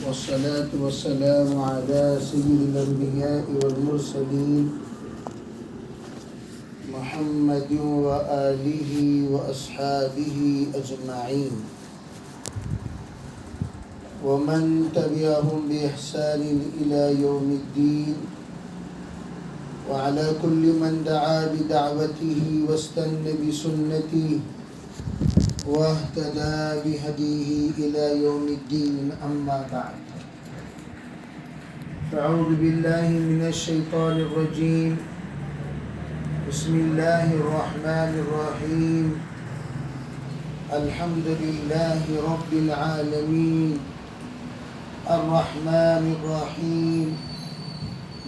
والصلاة والسلام على سيد الأنبياء والمرسلين محمد وآله وأصحابه أجمعين ومن تبعهم بإحسان إلى يوم الدين وعلى كل من دعا بدعوته واستنى بسنته واهتدى بهديه إلى يوم الدين. أما بعد، فأعوذ بالله من الشيطان الرجيم. بسم الله الرحمن الرحيم. الحمد لله رب العالمين الرحمن الرحيم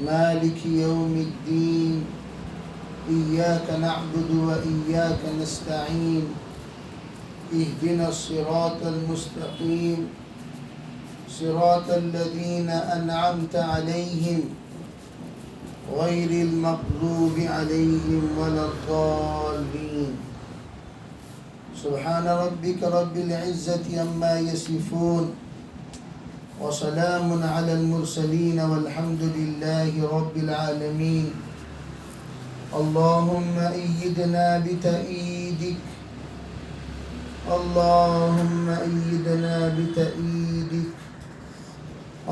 مالك يوم الدين. إياك نعبد وإياك نستعين. اهدنا الصراط المستقيم صراط الذين أنعمت عليهم غير المغضوب عليهم ولا الضالين. سبحان ربك رب العزة عما يصفون وسلام على المرسلين والحمد لله رب العالمين. اللهم أيدنا بتأييدك، اللهم أيدنا بتأييدك،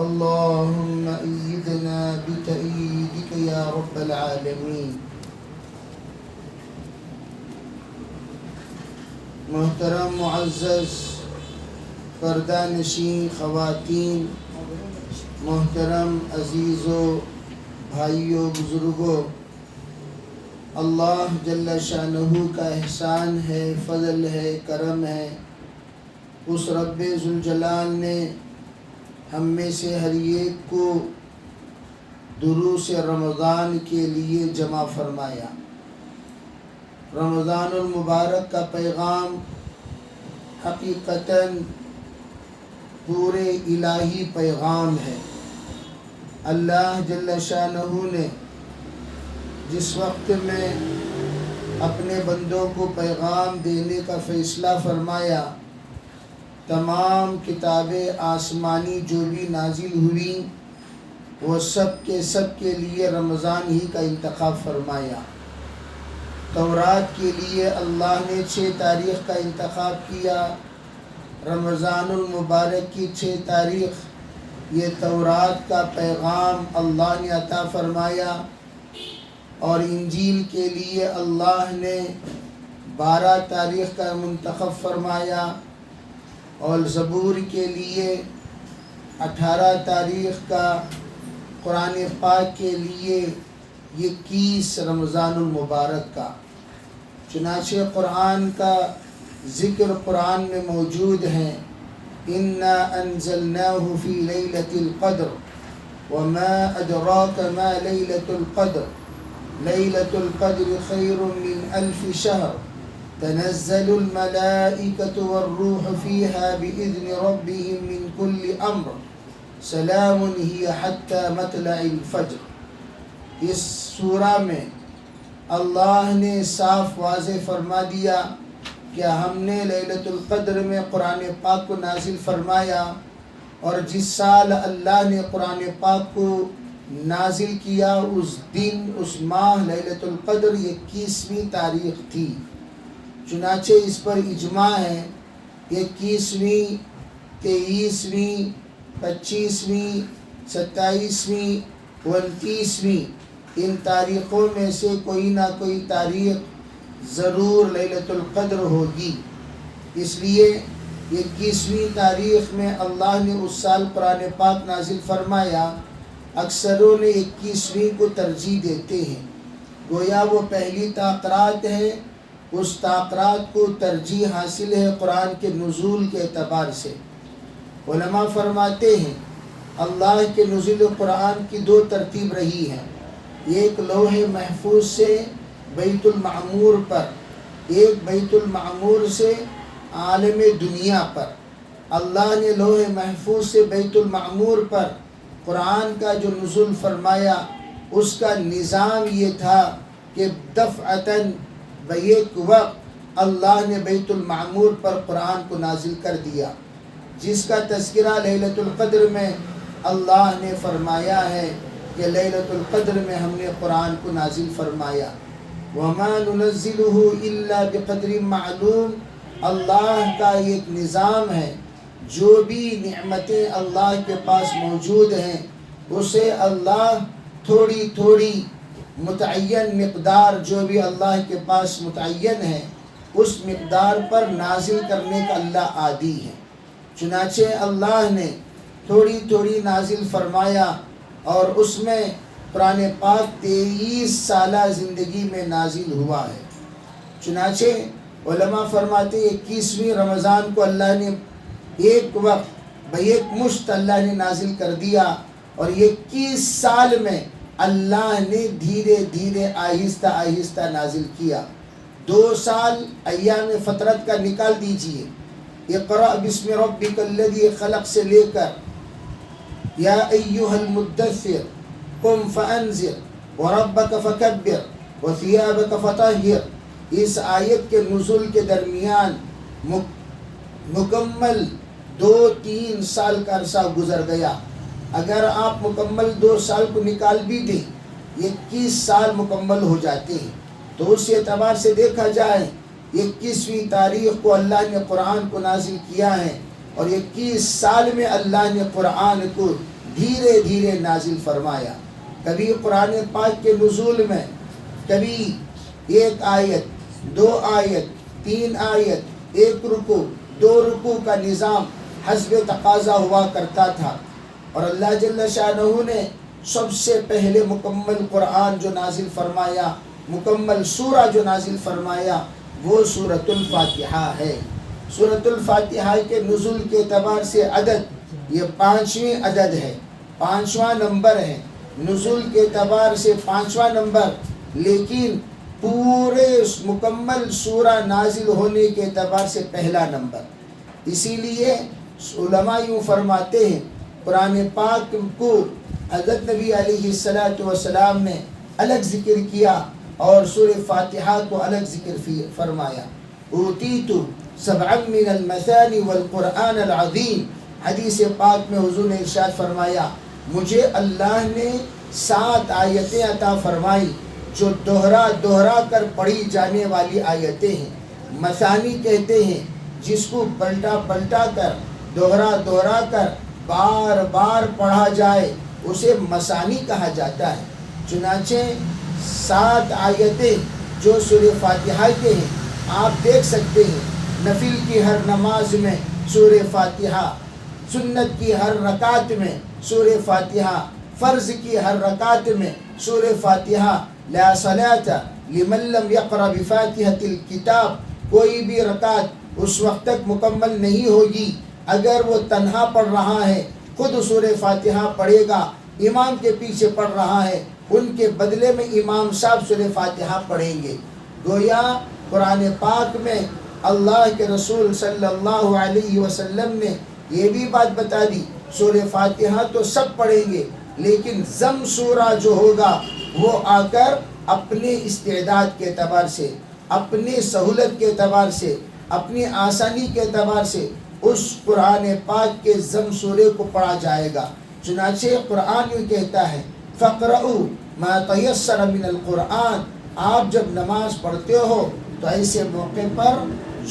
اللهم أيدنا بتأييدك يا رب العالمين. محترم معزز پردہ نشین خواتین، محترم عزیزوں، بھائیوں، بزرگوں، اللہ جل شانہ کا احسان ہے، فضل ہے، کرم ہے. اس رب ذوالجلال نے ہم میں سے ہر ایک کو دروس رمضان کے لیے جمع فرمایا. رمضان المبارک کا پیغام حقیقتاً پورے الہی پیغام ہے. اللہ جل شانہ نے جس وقت میں اپنے بندوں کو پیغام دینے کا فیصلہ فرمایا، تمام کتابیں آسمانی جو بھی نازل ہوئی وہ سب کے لیے رمضان ہی کا انتخاب فرمایا. تورات کے لیے اللہ نے 6 تاریخ کا انتخاب کیا. رمضان المبارک کی 6 تاریخ یہ تورات کا پیغام اللہ نے عطا فرمایا. اور انجیل کے لیے اللہ نے 12 تاریخ کا منتخب فرمایا. اور زبور کے لیے 18 تاریخ کا. قرآن پاک کے لیے 21 رمضان المبارک کا. چنانچہ قرآن کا ذکر قرآن میں موجود ہے. اِنَّا أَنزَلْنَاهُ فِي لَيْلَةِ الْقَدْرِ وَمَا أَدْرَاكَ مَا لَيْلَةُ الْقَدْرِ لَيْلَةُ الْقَدْرِ خَيْرٌ مِّنْ أَلْفِ شَهْرٍ تَنَزَّلُ الْمَلَائِكَةُ وَالرُّوحُ فِيهَا بِإِذْنِ رَبِّهِمْ مِنْ كُلِّ أَمْرٍ سَلَامٌ هِيَ حَتَّى مَطْلَعِ الْفَجْرِ. اس سورہ میں اللہ نے صاف واضح فرما دیا کہ ہم نے لیلۃ القدر میں قرآن پاک کو نازل فرمایا. اور جس سال اللہ نے قرآن پاک کو نازل کیا اس دن، اس ماہ لیلۃ القدر 21ویں تاریخ تھی. چنانچہ اس پر اجماع ہے. 21ویں، 23ویں، 25ویں، 27ویں، 29ویں ان تاریخوں میں سے کوئی نہ کوئی تاریخ ضرور لیلۃ القدر ہوگی. اس لیے 21ویں تاریخ میں اللہ نے اس سال قرآن پاک نازل فرمایا. اکثروں نے 21ویں کو ترجیح دیتے ہیں، گویا وہ پہلی تاقرات ہے. اس تاقرات کو ترجیح حاصل ہے قرآن کے نزول کے اعتبار سے. علماء فرماتے ہیں اللہ کے نزول قرآن کی 2 ترتیب رہی ہے. ایک لوح محفوظ سے بیت المعمور پر، ایک بیت المعمور سے عالم دنیا پر. اللہ نے لوح محفوظ سے بیت المعمور پر قرآن کا جو نزول فرمایا اس کا نظام یہ تھا کہ دفعتاً بیک وقت اللہ نے بیت المعمور پر قرآن کو نازل کر دیا. جس کا تذکرہ لیلۃ القدر میں اللہ نے فرمایا ہے کہ لیلۃ القدر میں ہم نے قرآن کو نازل فرمایا۔ وَمَا نُنَزِّلُهُ إِلَّا بِقَدْرٍ مَعْلُومٍ، اللہ کا ایک نظام ہے، جو بھی نعمتیں اللہ کے پاس موجود ہیں اسے اللہ تھوڑی تھوڑی متعین مقدار جو بھی اللہ کے پاس متعین ہے اس مقدار پر نازل کرنے کا اللہ عادی ہے۔ چنانچہ اللہ نے تھوڑی تھوڑی نازل فرمایا اور اس میں قرآن پاک 23 سالہ زندگی میں نازل ہوا ہے۔ چنانچہ علماء فرماتے 21ویں رمضان کو اللہ نے ایک وقت ایک مشت اللہ نے نازل کر دیا، اور 21 سال میں اللہ نے دھیرے دھیرے آہستہ آہستہ نازل کیا۔ 2 سال ایام فطرت کا نکال دیجئے، اقرأ بسم ربک الذی خلق سے لے کر یا ایہا المدثر قم فانذر وربک فکبر وثیابک فطہر، اس آیت کے نزول کے درمیان مکمل 2-3 سال کا عرصہ گزر گیا۔ اگر آپ مکمل 2 سال کو نکال بھی دیں 21 سال مکمل ہو جاتے ہیں۔ تو اس اعتبار سے دیکھا جائے 21ویں تاریخ کو اللہ نے قرآن کو نازل کیا ہے، اور 21 سال میں اللہ نے قرآن کو دھیرے دھیرے نازل فرمایا۔ کبھی قرآن پاک کے نزول میں کبھی 1 آیت، 2 آیت، 3 آیت، 1 رکوع، 2 رکوع کا نظام حسب تقاضا ہوا کرتا تھا۔ اور اللہ جل شانہ نے سب سے پہلے مکمل قرآن جو نازل فرمایا، مکمل سورہ جو نازل فرمایا، وہ سورۃ الفاتحہ ہے۔ سورۃ الفاتحہ کے نزول کے اعتبار سے عدد یہ 5ویں عدد ہے، 5واں نمبر ہے، نزول کے اعتبار سے 5واں نمبر، لیکن پورے مکمل سورہ نازل ہونے کے اعتبار سے پہلا نمبر۔ اسی لیے علماء یوں فرماتے ہیں قرآن پاک کو حضرت نبی علیہ السلام نے الگ ذکر کیا اور سورہ فاتحہ کو الگ ذکر فرمایا۔ اوتیت 7 من المثانی والقرآن العظیم، حدیث پاک میں حضور نے ارشاد فرمایا مجھے اللہ نے 7 آیتیں عطا فرمائی جو دوہرا دوہرا کر پڑھی جانے والی آیتیں ہیں۔ مثانی کہتے ہیں جس کو پلٹا پلٹا کر دوہرا دوہرا کر بار بار پڑھا جائے اسے مثانی کہا جاتا ہے۔ چنانچہ 7 آیتیں جو سورہ فاتحہ کے ہیں، آپ دیکھ سکتے ہیں نفل کی ہر نماز میں سورہ فاتحہ، سنت کی ہر رکعت میں سورہ فاتحہ، فرض کی ہر رکعت میں سورہ فاتحہ۔ لا صلاۃ لمن لم یقرأ بفاتحۃ الکتاب، کوئی بھی رکعت اس وقت تک مکمل نہیں ہوگی اگر وہ تنہا پڑھ رہا ہے، خود سورہ فاتحہ پڑھے گا، امام کے پیچھے پڑھ رہا ہے، ان کے بدلے میں امام صاحب سورہ فاتحہ پڑھیں گے۔ گویا قرآن پاک میں اللہ کے رسول صلی اللہ علیہ وسلم نے یہ بھی بات بتا دی سورہ فاتحہ تو سب پڑھیں گے، لیکن ضم سورہ جو ہوگا وہ آ کر اپنے استعداد کے اعتبار سے، اپنی سہولت کے اعتبار سے، اپنی آسانی کے اعتبار سے اس قرآن پاک کے ضم سورے کو پڑھا جائے گا۔ چنانچہ قرآن یوں کہتا ہے فَقْرَؤُوا مَا تَيَسَّرَ مِنَ الْقُرْآنِ، آپ جب نماز پڑھتے ہو تو ایسے موقع پر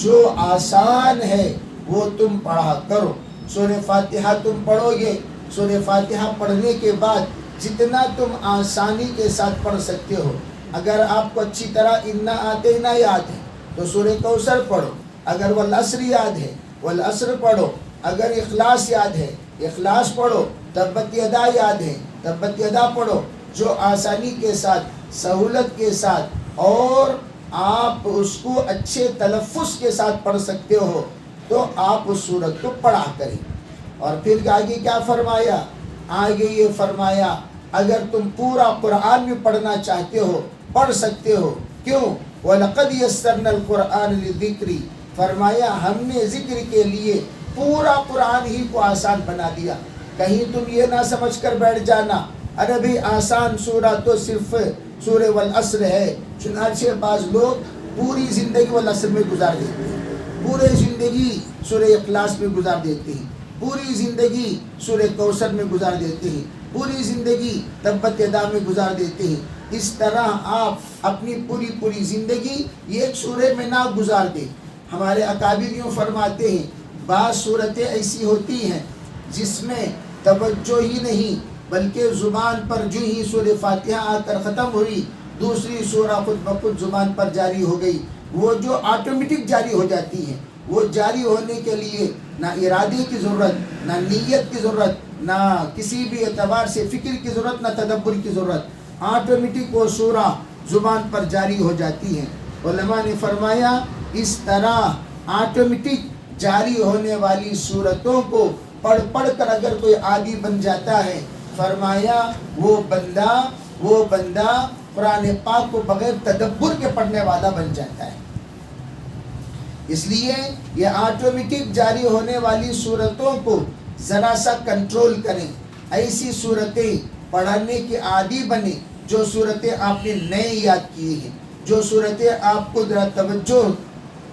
جو آسان ہے وہ تم پڑھا کرو۔ سورہ فاتحہ تم پڑھو گے، سورہ فاتحہ پڑھنے کے بعد جتنا تم آسانی کے ساتھ پڑھ سکتے ہو، اگر آپ کو اچھی طرح انا آتے نہ یاد ہے تو سورہ کوثر پڑھو، اگر والعصر یاد ہے والعصر پڑھو، اگر اخلاص یاد ہے اخلاص پڑھو، تبت یدا یاد ہے تبت یدا پڑھو۔ جو آسانی کے ساتھ، سہولت کے ساتھ اور آپ اس کو اچھے تلفظ کے ساتھ پڑھ سکتے ہو تو آپ اس سورت کو پڑھا کریں۔ اور پھر آگے کیا فرمایا؟ آگے یہ فرمایا اگر تم پورا قرآن بھی پڑھنا چاہتے ہو پڑھ سکتے ہو، کیوں؟ وَلَقَدْ يَسَّرْنَا الْقُرْآنَ لِلذِّكْرِ، فرمایا ہم نے ذکر کے لیے پورا قرآن ہی کو آسان بنا دیا۔ کہیں تم یہ نہ سمجھ کر بیٹھ جانا ارے بھی آسان سورہ تو صرف سورہ والعصر ہے۔ چنانچہ بعض لوگ پوری زندگی والعصر میں گزار دیتے ہیں، پورے زندگی سورہ اخلاص میں گزار دیتے ہیں، پوری زندگی سورہ کوثر میں گزار دیتے ہیں، پوری زندگی تبت یدا میں گزار دیتے ہیں. اس طرح آپ اپنی پوری زندگی یہ ایک سورہ میں نہ گزار دیں. ہمارے اکابر یوں فرماتے ہیں بعض صورتیں ایسی ہوتی ہیں جس میں توجہ ہی نہیں بلکہ زبان پر جو ہی سورہ فاتحہ آ کر ختم ہوئی دوسری سورہ خود بخود زبان پر جاری ہو گئی، وہ جو آٹومیٹک جاری ہو جاتی ہے، وہ جاری ہونے کے لیے نہ ارادے کی ضرورت، نہ نیت کی ضرورت، نہ کسی بھی اعتبار سے فکر کی ضرورت، نہ تدبر کی ضرورت، آٹومیٹک وہ سورہ زبان پر جاری ہو جاتی ہے. علماء نے فرمایا اس طرح آٹومیٹک جاری ہونے والی صورتوں کو پڑھ کر اگر کوئی عادی بن جاتا ہے، فرمایا وہ بندہ قرآن پاک کو بغیر تدبر کے پڑھنے والا بن جاتا ہے. اس لیے یہ آٹومیٹک جاری ہونے والی صورتوں کو ذرا سا کنٹرول کریں، ایسی صورتیں پڑھنے کی عادی بنیں جو صورتیں آپ نے نئے یاد کی ہیں، جو صورتیں آپ کو ذرا توجہ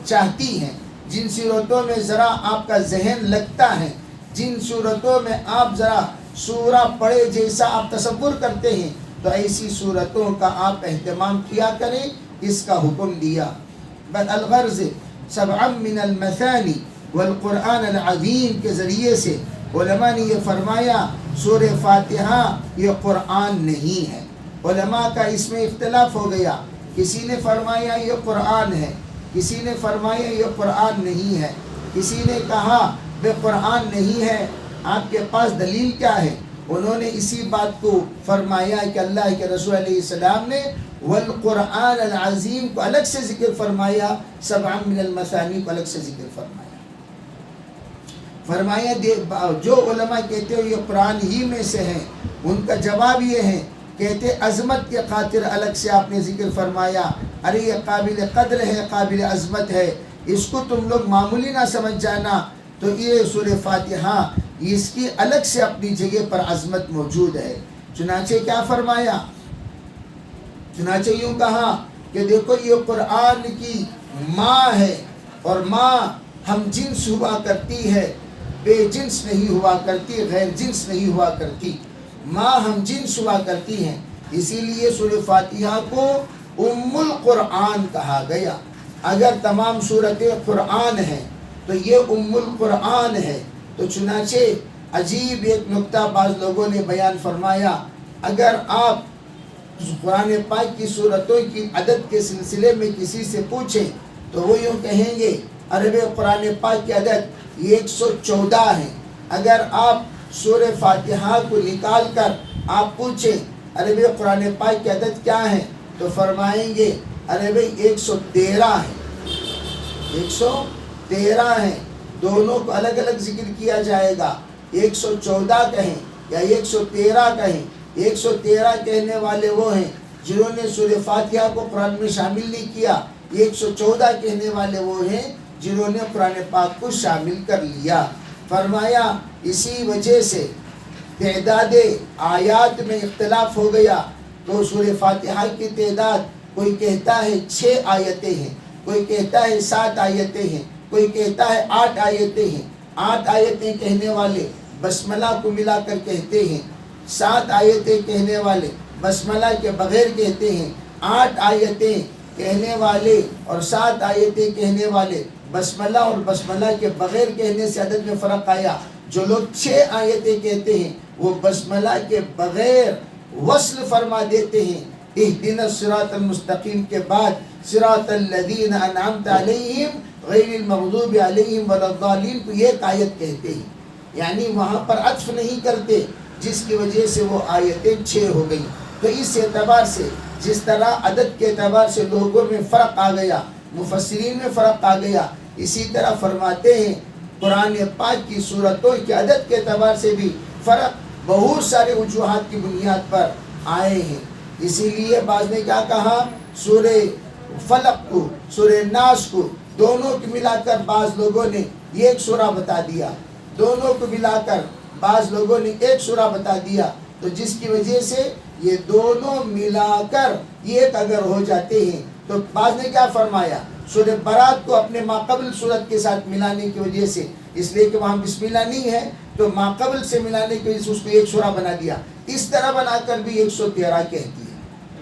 چاہتی ہیں، جن صورتوں میں ذرا آپ کا ذہن لگتا ہے، جن صورتوں میں آپ ذرا سورہ پڑھے جیسا آپ تصور کرتے ہیں، تو ایسی صورتوں کا آپ اہتمام کیا کریں، اس کا حکم دیا. بل الغرض سبعا من المثانی والقرآن العظیم کے ذریعے سے علماء نے یہ فرمایا سورہ فاتحہ یہ قرآن نہیں ہے. علماء کا اس میں اختلاف ہو گیا، کسی نے فرمایا یہ قرآن ہے، کسی نے فرمایا یہ قرآن نہیں ہے، کسی نے کہا بے قرآن نہیں ہے. آپ کے پاس دلیل کیا ہے؟ انہوں نے اسی بات کو فرمایا کہ اللہ کے رسول علیہ السلام نے والقرآن العظیم کو الگ سے ذکر فرمایا، سبعا من المثانی کو الگ سے ذکر فرمایا. جو علماء کہتے ہیں یہ قرآن ہی میں سے ہیں، ان کا جواب یہ ہے، کہتے عظمت کے خاطر الگ سے آپ نے ذکر فرمایا. ارے یہ قابل قدر ہے، قابل عظمت ہے، اس کو تم لوگ معمولی نہ سمجھ جانا. تو یہ سورہ فاتحہ اس کی الگ سے اپنی جگہ پر عظمت موجود ہے. چنانچہ کیا فرمایا؟ چنانچہ یوں کہا کہ دیکھو یہ قرآن کی ماں ہے، اور ماں ہم جنس ہوا کرتی ہے، بے جنس نہیں ہوا کرتی، غیر جنس نہیں ہوا کرتی. ماں ہم جنس ہوا کرتی ہیں، اسی لیے سورہ فاتحہ کو ام القرآن کہا گیا. اگر تمام سورتیں قرآن ہیں تو یہ ام القرآن ہے. تو چنانچہ عجیب ایک نکتہ بعض لوگوں نے بیان فرمایا، اگر آپ قرآن پاک کی سورتوں کی عدد کے سلسلے میں کسی سے پوچھیں تو وہ یوں کہیں گے عرب قرآن پاک کی عدد 114 ہے. اگر آپ سورہ فاتحہ کو نکال کر آپ پوچھیں عرب قرآن پاک کی عدد کیا ہے تو فرمائیں گے ارے بھائی 113 ہے، 113 ہے. دونوں کو الگ الگ ذکر کیا جائے گا، 114 کہیں یا 113 کہیں. 113 کہنے والے وہ ہیں جنہوں نے سورہ فاتحہ کو قرآن میں شامل نہیں کیا، 114 کہنے والے وہ ہیں جنہوں نے قرآن پاک کو شامل کر لیا. فرمایا اسی وجہ سے تعداد آیات میں اختلاف ہو گیا. تو سورہ فاتحہ کی تعداد کوئی کہتا ہے 6 آیتیں ہیں، کوئی کہتا ہے 7 آیتیں ہیں، کوئی کہتا ہے 8 آیتیں ہیں. 8 آیتیں کہنے والے بسملہ کو ملا کر کہتے ہیں، 7 آیتیں کہنے والے بسملہ کے بغیر کہتے ہیں. 8 آیتیں کہنے والے اور 7 آیتیں کہنے والے بسملہ اور بسملہ کے بغیر کہنے سے عدد میں فرق آیا. جو لوگ 6 آیتیں کہتے ہیں وہ بسملہ کے بغیر وصل فرما دیتے ہیں. اہدنا الصراط المستقیم کے بعد صراط الذین انعمت علیہم غیر المغضوب علیہم ولا الضالین کو ایک آیت کہتے ہیں، یعنی وہاں پر عطف نہیں کرتے، جس کی وجہ سے وہ آیتیں 6 ہو گئیں. تو اس اعتبار سے جس طرح عدد کے اعتبار سے لوگوں میں فرق آ گیا، مفسرین میں فرق آ گیا، اسی طرح فرماتے ہیں قرآن پاک کی سورتوں کی عدد کے اعتبار سے بھی فرق بہت سارے وجوہات کی بنیاد پر آئے ہیں. اسی لیے بعض نے کیا کہا، سورہ فلق کو سورہ ناس کو دونوں کو ملا کر بعض لوگوں نے ایک سورہ بتا دیا، دونوں کو ملا کر بعض لوگوں نے ایک سورہ بتا دیا. تو جس کی وجہ سے یہ دونوں ملا کر ایک اگر ہو جاتے ہیں تو بعض نے کیا فرمایا، سورہ برات کو اپنے ماقبل صورت کے ساتھ ملانے کی وجہ سے اس لیے کہ وہاں بسم اللہ نہیں ہے تو ماقبل سے ملانے کی وجہ سے اس کو ایک سورہ بنا دیا، اس طرح بنا کر بھی 113 کہتی ہے۔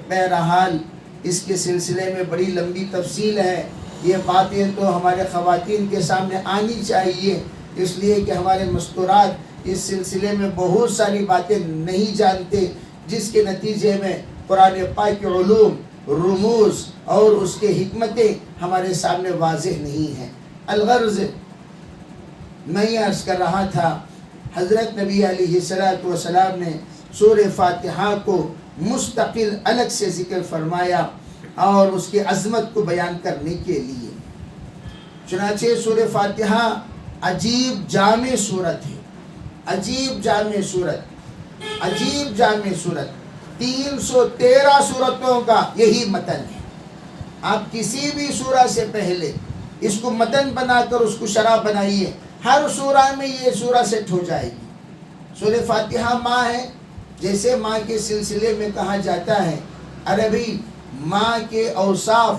بہرحال اس کے سلسلے میں بڑی لمبی تفصیل ہے، یہ باتیں تو ہمارے خواتین کے سامنے آنی چاہیے، اس لیے کہ ہمارے مستورات اس سلسلے میں بہت ساری باتیں نہیں جانتے، جس کے نتیجے میں قرآن پاک کے علوم، رموز اور اس کے حکمتیں ہمارے سامنے واضح نہیں ہیں۔ الغرض میں یہ عرض کر رہا تھا، حضرت نبی علیہ السلام نے سورہ فاتحہ کو مستقل الگ سے ذکر فرمایا اور اس کی عظمت کو بیان کرنے کے لیے۔ چنانچہ سورہ فاتحہ عجیب جامع صورت ہے، عجیب جامع صورت، عجیب جامع صورت، 313 صورتوں کا یہی متن ہے۔ آپ کسی بھی سورہ سے پہلے اس کو متن بنا کر اس کو شرح بنائیے، ہر سورہ میں یہ سورہ سیٹ ہو جائے گی۔ سورہ فاتحہ ماں ہے، جیسے ماں کے سلسلے میں کہا جاتا ہے، عربی ماں کے اوصاف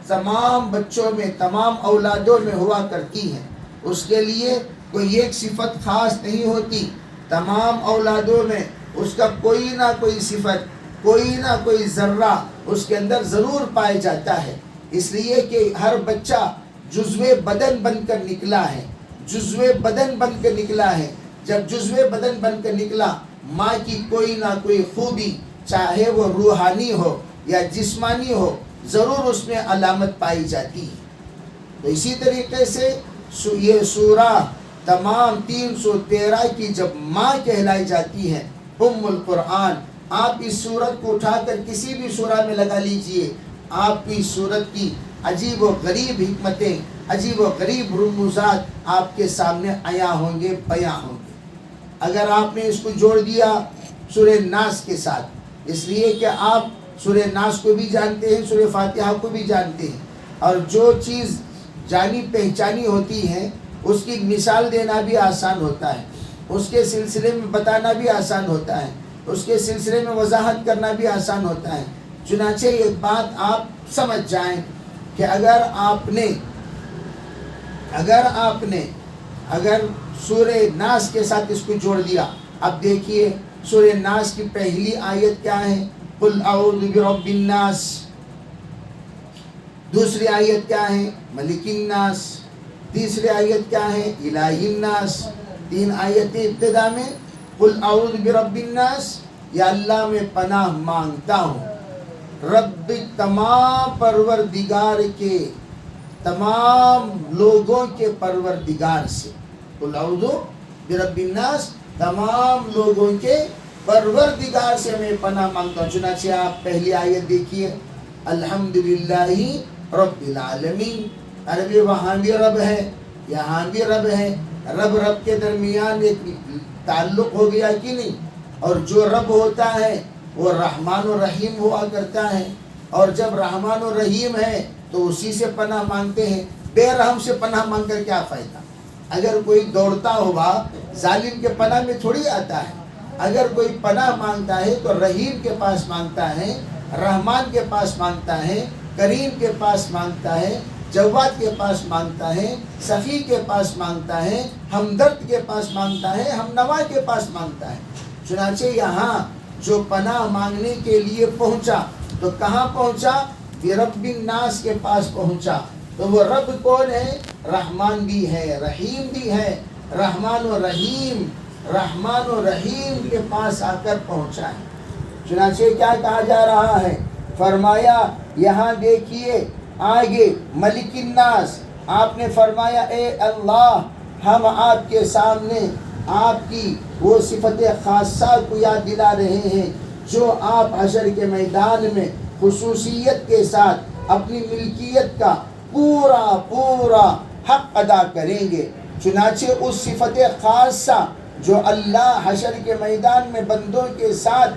تمام بچوں میں، تمام اولادوں میں ہوا کرتی ہیں، اس کے لیے کوئی ایک صفت خاص نہیں ہوتی، تمام اولادوں میں اس کا کوئی نہ کوئی صفت، کوئی نہ کوئی ذرہ اس کے اندر ضرور پایا جاتا ہے، اس لیے کہ ہر بچہ جزو بدن بن کر نکلا ہے، جزو بدن بن کر نکلا ہے۔ جب جزو بدن بن کر نکلا، ماں کی کوئی نہ کوئی خوبی، چاہے وہ روحانی ہو یا جسمانی ہو، ضرور اس میں علامت پائی جاتی ہے۔ تو اسی طریقے سے یہ سورہ تمام 313 کی جب ماں کہلائی جاتی ہے، ام القرآن، آپ اس سورت کو اٹھا کر کسی بھی سورہ میں لگا لیجئے، آپ کی سورت کی عجیب و غریب حکمتیں، عجیب و غریب رموزات آپ کے سامنے عیاں ہوں گے، بیاں ہوں گے۔ اگر آپ نے اس کو جوڑ دیا سورہ ناس کے ساتھ، اس لیے کہ آپ سورہ ناس کو بھی جانتے ہیں، سورہ فاتحہ کو بھی جانتے ہیں، اور جو چیز جانی پہچانی ہوتی ہے اس کی مثال دینا بھی آسان ہوتا ہے، اس کے سلسلے میں بتانا بھی آسان ہوتا ہے، اس کے سلسلے میں وضاحت کرنا بھی آسان ہوتا ہے۔ چنانچہ یہ بات آپ سمجھ جائیں کہ اگر سورہ ناس کے ساتھ اس کو جوڑ دیا، اب دیکھیے سورہ ناس کی پہلی آیت کیا ہے؟ قل اعوذ برب الناس۔ دوسری آیت کیا ہے؟ ملک الناس۔ تیسری آیت کیا ہے؟ الہ الناس۔ 3 آیتیں ابتدا میں قل اعوذ برب الناس، یا اللہ میں پناہ مانگتا ہوں رب تمام پروردگار کے، تمام لوگوں کے پروردگار سے۔ قل اعوذ برب الناس، تمام لوگوں کے پروردگار سے میں پناہ مانگتا ہوں۔ چنانچہ آپ پہلی آیت دیکھیے، الحمدللہ رب العالمین۔ عربی وہاں بھی رب ہے، یہاں بھی رب ہے، رب کے درمیان ایک تعلق ہو گیا کہ نہیں؟ اور جو رب ہوتا ہے وہ رحمان و رحیم ہوا کرتا ہے، اور جب رحمان و رحیم ہے تو اسی سے پناہ مانگتے ہیں۔ بے رحم سے پناہ مانگ کر کیا فائدہ؟ اگر کوئی دوڑتا ہوا ظالم کے پناہ میں تھوڑی آتا ہے، اگر کوئی پناہ مانگتا ہے تو رحیم کے پاس مانگتا ہے، رحمان کے پاس مانگتا ہے، کریم کے پاس مانگتا ہے، جواد کے پاس مانگتا ہے، سخی کے پاس مانگتا ہے، ہمدرد کے پاس مانگتا ہے، ہم نوا کے پاس مانگتا ہے۔ چنانچہ یہاں جو پناہ مانگنے کے لیے پہنچا تو کہاں پہنچا؟ برب الناس کے پاس پہنچا۔ تو وہ رب کون ہے؟ رحمان بھی ہے، رحیم بھی ہے، رحمان و رحیم، رحمان و رحیم کے پاس آ کر پہنچا ہے۔ چنانچہ کیا کہا جا رہا ہے؟ فرمایا یہاں دیکھیے آگے ملک الناس، آپ نے فرمایا اے اللہ، ہم آپ کے سامنے آپ کی وہ صفت خاصہ کو یاد دلا رہے ہیں جو آپ حشر کے میدان میں خصوصیت کے ساتھ اپنی ملکیت کا پورا حق ادا کریں گے۔ چنانچہ اس صفت خاصہ جو اللہ حشر کے میدان میں بندوں کے ساتھ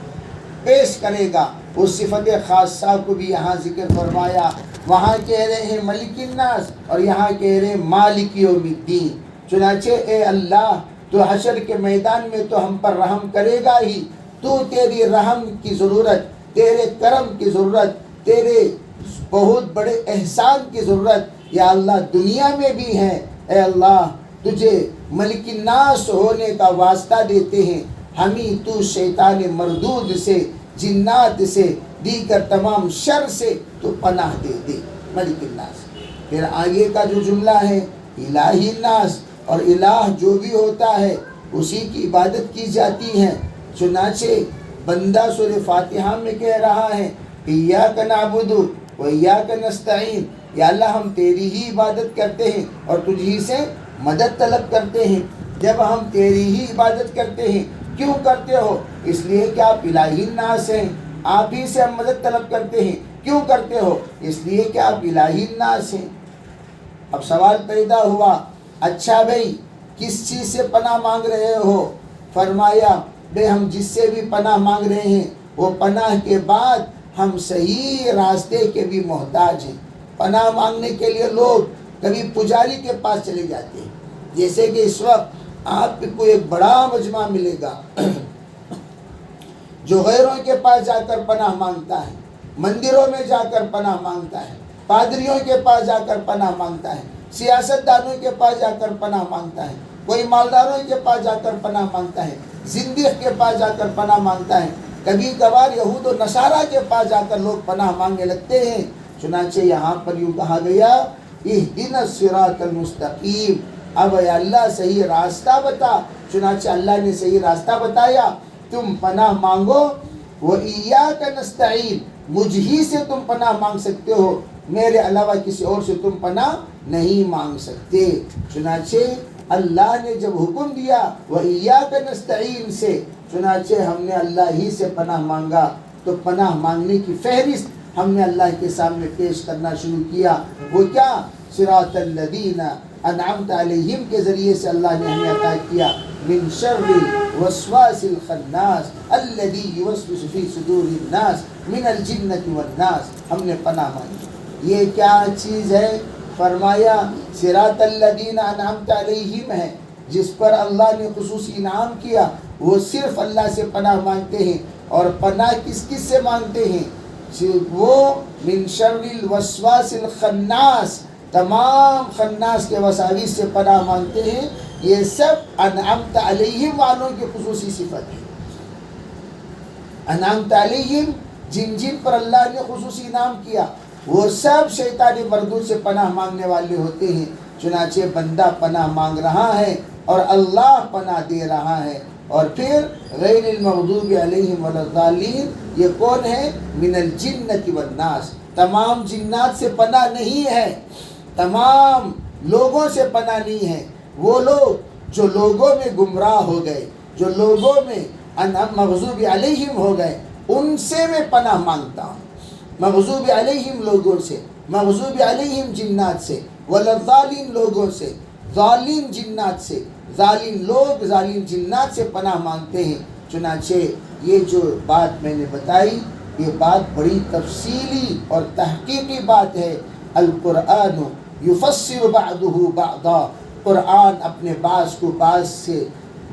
پیش کرے گا، اس صفت خاصہ کو بھی یہاں ذکر فرمایا۔ وہاں کہہ رہے ہیں ملک الناس اور یہاں کہہ رہے ہیں مالک یوم الدین۔ چنانچہ اے اللہ، تو حشر کے میدان میں تو ہم پر رحم کرے گا ہی، تو تیری رحم کی ضرورت، تیرے کرم کی ضرورت، تیرے بہت بڑے احسان کی ضرورت یا اللہ دنیا میں بھی ہے۔ اے اللہ، تجھے ملک الناس ہونے کا واسطہ دیتے ہیں، ہمیں تو شیطان مردود سے، جنات سے، دیگر تمام شر سے تو پناہ دے دے، ملک الناس۔ پھر آگے کا جو جملہ ہے الہی الناس، اور الہ جو بھی ہوتا ہے اسی کی عبادت کی جاتی ہے۔ چنانچہ بندہ سورہ فاتحہ میں کہہ رہا ہے ایاک نعبد و ایاک نستعین، یا اللہ ہم تیری ہی عبادت کرتے ہیں اور تجھ ہی سے مدد طلب کرتے ہیں۔ جب ہم تیری ہی عبادت کرتے ہیں، کیوں کرتے ہو؟ اس لیے کہ آپ الہی الناس ہیں، آپ ہی سے ہم مدد طلب کرتے ہیں۔ کیوں کرتے ہو؟ اس لیے کہ آپ الہی الناس ہیں۔ اب سوال پیدا ہوا، اچھا بھائی کس چیز سے پناہ مانگ رہے ہو؟ فرمایا بھائی ہم جس سے بھی پناہ مانگ رہے ہیں وہ پناہ کے بعد ہم صحیح راستے کے بھی محتاج ہیں۔ پناہ مانگنے کے لیے لوگ کبھی پجاری کے پاس چلے جاتے ہیں، جیسے کہ اس وقت آپ کو ایک بڑا مجمع ملے گا جو غیروں کے پاس جا کر پناہ مانگتا ہے، مندروں میں جا کر پناہ مانگتا ہے، پادریوں کے پاس جا کر پناہ مانگتا ہے، سیاست دانوں کے پاس جا کر پناہ مانگتا ہے، کوئی مالداروں کے پاس جا کر پناہ مانگتا ہے، زندیق کے پاس جا کر پناہ مانگتا ہے، کبھی کبھار یہود و نصارہ کے پاس جا کر لوگ پناہ مانگنے لگتے ہیں۔ چنانچہ یہاں پر یوں کہا گیا اہدنا الصراط المستقیم، اب اے اللہ صحیح راستہ بتا۔ چنانچہ اللہ نے صحیح راستہ بتایا، تم پناہ مانگو، وَإِيَّاكَ نَسْتَعِينُ، مجھ ہی سے تم پناہ مانگ سکتے ہو، میرے علاوہ کسی اور سے تم پناہ نہیں مانگ سکتے۔ چنانچہ اللہ نے جب حکم دیا وَإِيَّاكَ نَسْتَعِينُ سے، چنانچہ ہم نے اللہ ہی سے پناہ مانگا، تو پناہ مانگنے کی فہرست ہم نے اللہ کے سامنے پیش کرنا شروع کیا۔ وہ کیا؟ صراط الذین انعمت علیہم کے ذریعے سے اللہ نے ہمیں عطا کیا، من شر الوسواس الخناس الذی یوسوس فی صدور الناس من الجنۃ والناس، ہم نے پناہ مانگی۔ یہ کیا چیز ہے؟ فرمایا صراط الذین انعمت علیہم ہے، جس پر اللہ نے خصوصی انعام کیا، وہ صرف اللہ سے پناہ مانگتے ہیں۔ اور پناہ کس کس سے مانگتے ہیں؟ وہ من شر الوسواس الخناس، تمام خناس کے وساوس سے پناہ مانگتے ہیں۔ یہ سب انعمت علیہم والوں کی خصوصی صفت ہے۔ انعمت علیہم، جن جن پر اللہ نے خصوصی انعام کیا، وہ سب شیطانی مردود سے پناہ مانگنے والے ہوتے ہیں۔ چنانچہ بندہ پناہ مانگ رہا ہے اور اللہ پناہ دے رہا ہے۔ اور پھر غیر المغضوب علیہم ولا الضالین، یہ کون ہے؟ من الجنۃ والناس، تمام جنات سے پناہ نہیں ہے، تمام لوگوں سے پناہ نہیں ہے۔ وہ لوگ جو لوگوں میں گمراہ ہو گئے، جو لوگوں میں مغضوب علیہم ہو گئے، ان سے میں پناہ مانگتا ہوں۔ مغضوب علیہم لوگوں سے، مغضوب علیہم جنات سے، ولا الضالین لوگوں سے، ظالم جنات سے، ظالم لوگ ظالم جنات سے پناہ مانگتے ہیں۔ چنانچہ یہ جو بات میں نے بتائی، یہ بات بڑی تفصیلی اور تحقیقی بات ہے۔ القرآن یفسر بعضہ بعضا، قرآن اپنے بعض کو بعض سے،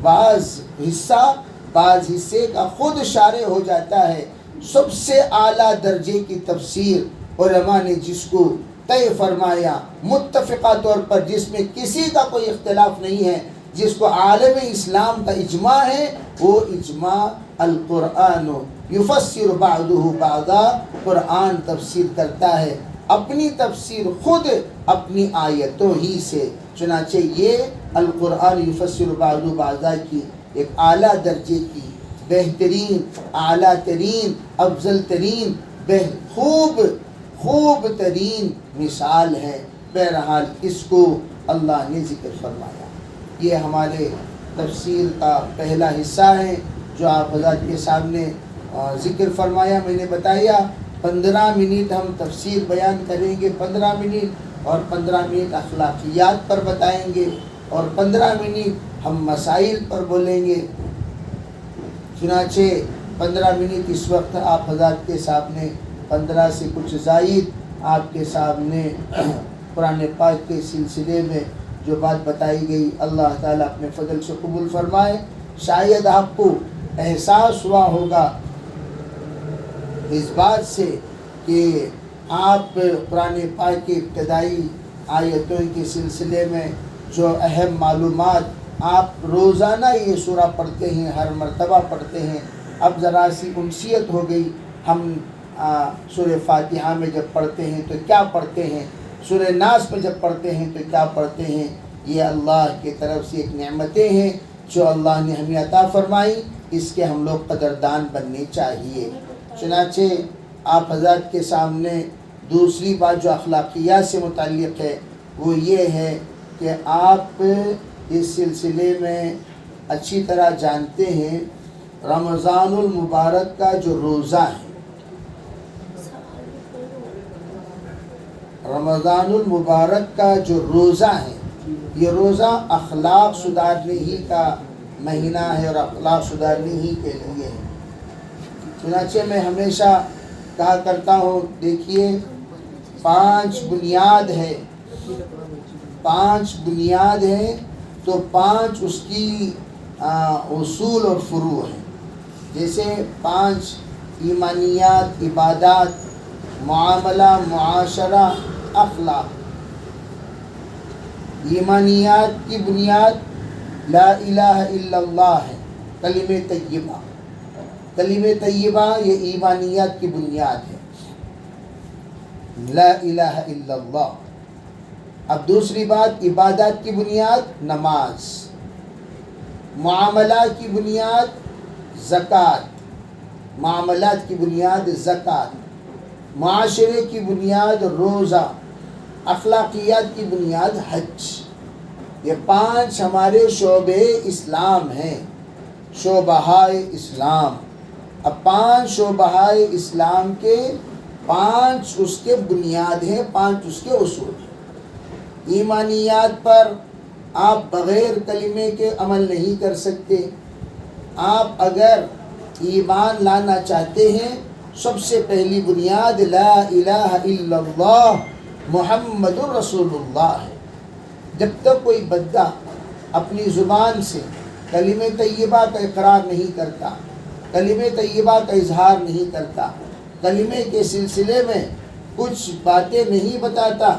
بعض حصے کا خود شارح ہو جاتا ہے۔ سب سے اعلیٰ درجے کی تفسیر علماء نے جس کو طے فرمایا، متفقہ طور پر، جس میں کسی کا کوئی اختلاف نہیں ہے، جس کو عالم اسلام کا اجماع ہے، وہ اجماع القرآن یفسر بعضہ بعضا، قرآن تفسیر کرتا ہے اپنی تفسیر خود اپنی آیتوں ہی سے۔ چنانچہ یہ القرآن یفسر بعضہ بعضا کی ایک اعلیٰ درجے کی، بہترین، اعلیٰ ترین، افضل ترین، خوب ترین مثال ہے۔ بہرحال اس کو اللہ نے ذکر فرمایا۔ یہ ہمارے تفسیر کا پہلا حصہ ہے جو آپ حضرات کے سامنے ذکر فرمایا۔ میں نے بتایا 15 منٹ ہم تفسیر بیان کریں گے، 15 منٹ، اور 15 منٹ اخلاقیات پر بتائیں گے، اور 15 منٹ ہم مسائل پر بولیں گے۔ چنانچہ 15 منٹ اس وقت آپ حضرات کے سامنے، 15 سے کچھ زائد آپ کے سامنے قرآن پاک کے سلسلے میں جو بات بتائی گئی، اللہ تعالیٰ اپنے فضل سے قبول فرمائے۔ شاید آپ کو احساس ہوا ہوگا اس بات سے کہ آپ قرآن پاک کی ابتدائی آیتوں کے سلسلے میں جو اہم معلومات آپ روزانہ یہ سورہ پڑھتے ہیں، ہر مرتبہ پڑھتے ہیں. اب ذرا سی انسیت ہو گئی. ہم سورہ فاتحہ میں جب پڑھتے ہیں تو کیا پڑھتے ہیں، سورہ ناس میں جب پڑھتے ہیں تو کیا پڑھتے ہیں. یہ اللہ کی طرف سے ایک نعمتیں ہیں جو اللہ نے ہمیں عطا فرمائی، اس کے ہم لوگ قدردان بننے چاہیے. چنانچہ آپ حضرات کے سامنے دوسری بات جو اخلاقیات سے متعلق ہے وہ یہ ہے کہ آپ اس سلسلے میں اچھی طرح جانتے ہیں رمضان المبارک کا جو روزہ ہے، رمضان المبارک کا جو روزہ ہے، یہ روزہ اخلاق سدھارنے ہی کا مہینہ ہے اور اخلاق سدھارنے ہی کے لیے ہے. چنانچہ میں ہمیشہ کہا کرتا ہوں، دیکھیے 5 بنیاد ہے، 5 بنیاد ہیں تو 5 اس کی اصول اور فروع ہیں. جیسے 5 ایمانیات، عبادات، معاملہ، معاشرہ، اخلاق. ایمانیات کی بنیاد لا الہ الا اللہ ہے، کلمہ طیبہ. کلمہ طیبہ یہ ایمانیات کی بنیاد ہے، لا الہ الا اللہ. اب دوسری بات، عبادات کی بنیاد نماز، معاملات کی بنیاد زکوٰۃ، معاملات کی بنیاد زکوٰۃ، معاشرے کی بنیاد روزہ، اخلاقیات کی بنیاد حج. یہ 5 ہمارے شعبے اسلام ہیں، شعبہائے اسلام. اب 5 شعبہائے اسلام کے 5 اس کے بنیاد ہیں، 5 اس کے اصول ہیں. ایمانیات پر آپ بغیر کلمے کے عمل نہیں کر سکتے. آپ اگر ایمان لانا چاہتے ہیں، سب سے پہلی بنیاد لا الہ الا اللہ محمد الرسول اللہ ہے. جب تک کوئی بندہ اپنی زبان سے کلمہ طیبہ کا اقرار نہیں کرتا، کلمہ طیبہ کا اظہار نہیں کرتا، کلمے کے سلسلے میں کچھ باتیں نہیں بتاتا،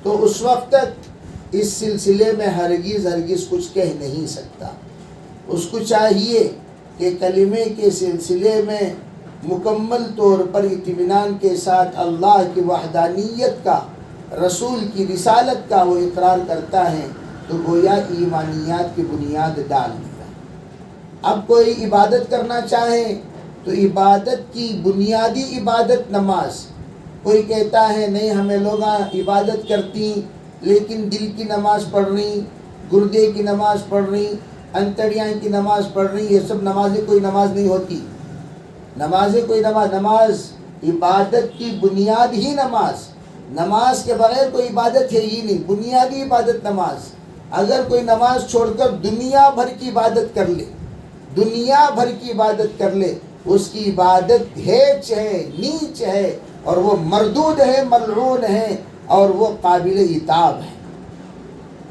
تو اس وقت تک اس سلسلے میں ہرگز کچھ کہہ نہیں سکتا. اس کو چاہیے کہ کلمے کے سلسلے میں مکمل طور پر اطمینان کے ساتھ اللہ کی وحدانیت کا، رسول کی رسالت کا وہ اقرار کرتا ہے تو گویا ایمانیات کی بنیاد ڈال دیا. اب کوئی عبادت کرنا چاہے تو عبادت کی بنیادی عبادت نماز. کوئی کہتا ہے نہیں ہمیں لوگ عبادت کرتی لیکن دل کی نماز پڑھ رہی، گردے کی نماز پڑھ رہی، انتڑیاں کی نماز پڑھ رہی، یہ سب نمازیں کوئی نماز نہیں ہوتی. نمازیں کوئی نماز عبادت کی بنیاد ہی نماز. نماز کے بغیر کوئی عبادت ہے ہی نہیں، بنیادی عبادت نماز. اگر کوئی نماز چھوڑ کر دنیا بھر کی عبادت کر لے، دنیا بھر کی عبادت کر لے، اس کی عبادت ہیچ ہے، نیچ ہے، اور وہ مردود ہے، ملعون ہے، اور وہ قابل عتاب ہے.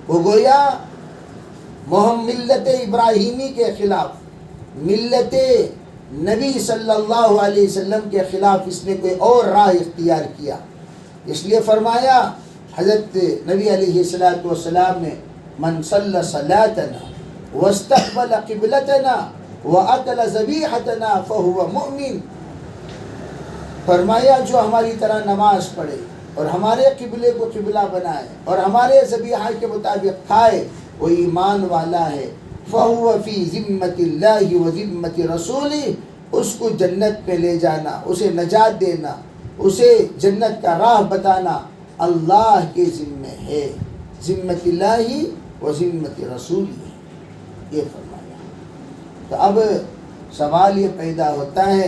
وہ گویا ملت ابراہیمی کے خلاف، ملت نبی صلی اللہ علیہ وسلم کے خلاف اس نے کوئی اور راہ اختیار کیا. اس لیے فرمایا حضرت نبی علیہ السلام نے، من صلی صلاتنا واستقبل قبلتنا واکل ذبیحتنا فهو مؤمن. فرمایا جو ہماری طرح نماز پڑھے اور ہمارے قبلے کو قبلہ بنائے اور ہمارے ذبیحہ کے مطابق کھائے، وہ ایمان والا ہے. فَهُوَ فِي ذِمَّةِ اللَّهِ وَذِمَّةِ رَسُولِهِ. اس کو جنت میں لے جانا، اسے نجات دینا، اسے جنت کا راہ بتانا اللہ کے ذمہ ہے. ذمۃ اللہ و ذمۃ رسولہ، یہ فرمایا. تو اب سوال یہ پیدا ہوتا ہے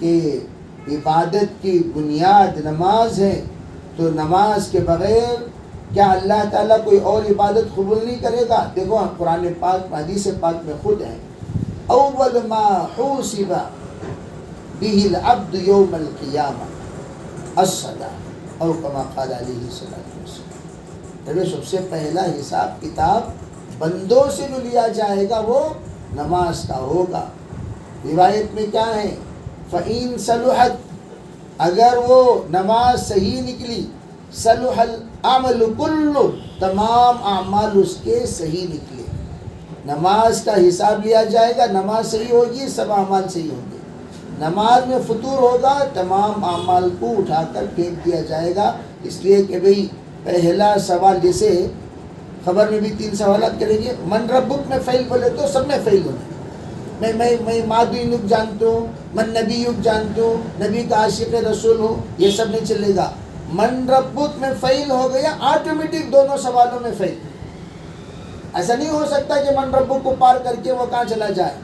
کہ عبادت کی بنیاد نماز ہے، تو نماز کے بغیر کیا اللہ تعالیٰ کوئی اور عبادت قبول نہیں کرے گا؟ دیکھو قرآن پاک، حدیث پاک میں خود ہے، اول ما حوسب به العبد یوم القیامہ الصلاۃ او کما قال علیہ السلام. سب سے پہلا حساب کتاب بندوں سے جو لیا جائے گا وہ نماز کا ہوگا. روایت میں کیا ہے؟ فَإِن صَلُحَتْ، اگر وہ نماز صحیح نکلی، صلح العمل کلو، تمام اعمال اس کے صحیح نکلے. نماز کا حساب لیا جائے گا، نماز صحیح ہوگی سب اعمال صحیح ہوں گے. نماز میں فطور ہوگا تمام اعمال کو اٹھا کر پھینک دیا جائے گا. اس لیے کہ بھئی پہلا سوال، جیسے خبر میں بھی 3 سوالات کریں گے. من ربک میں فیل بولے تو سب میں فیل ہونا. میں مادین یگ جانتا ہوں، من نبی یگ جانتا ہوں، نبی کا عاشق رسول ہوں، یہ سب نہیں چلے گا. من ربک میں فیل ہو گیا آٹومیٹک دونوں سوالوں میں فیل. ایسا نہیں ہو سکتا کہ من ربک کو پار کر کے وہ کہاں چلا جائے،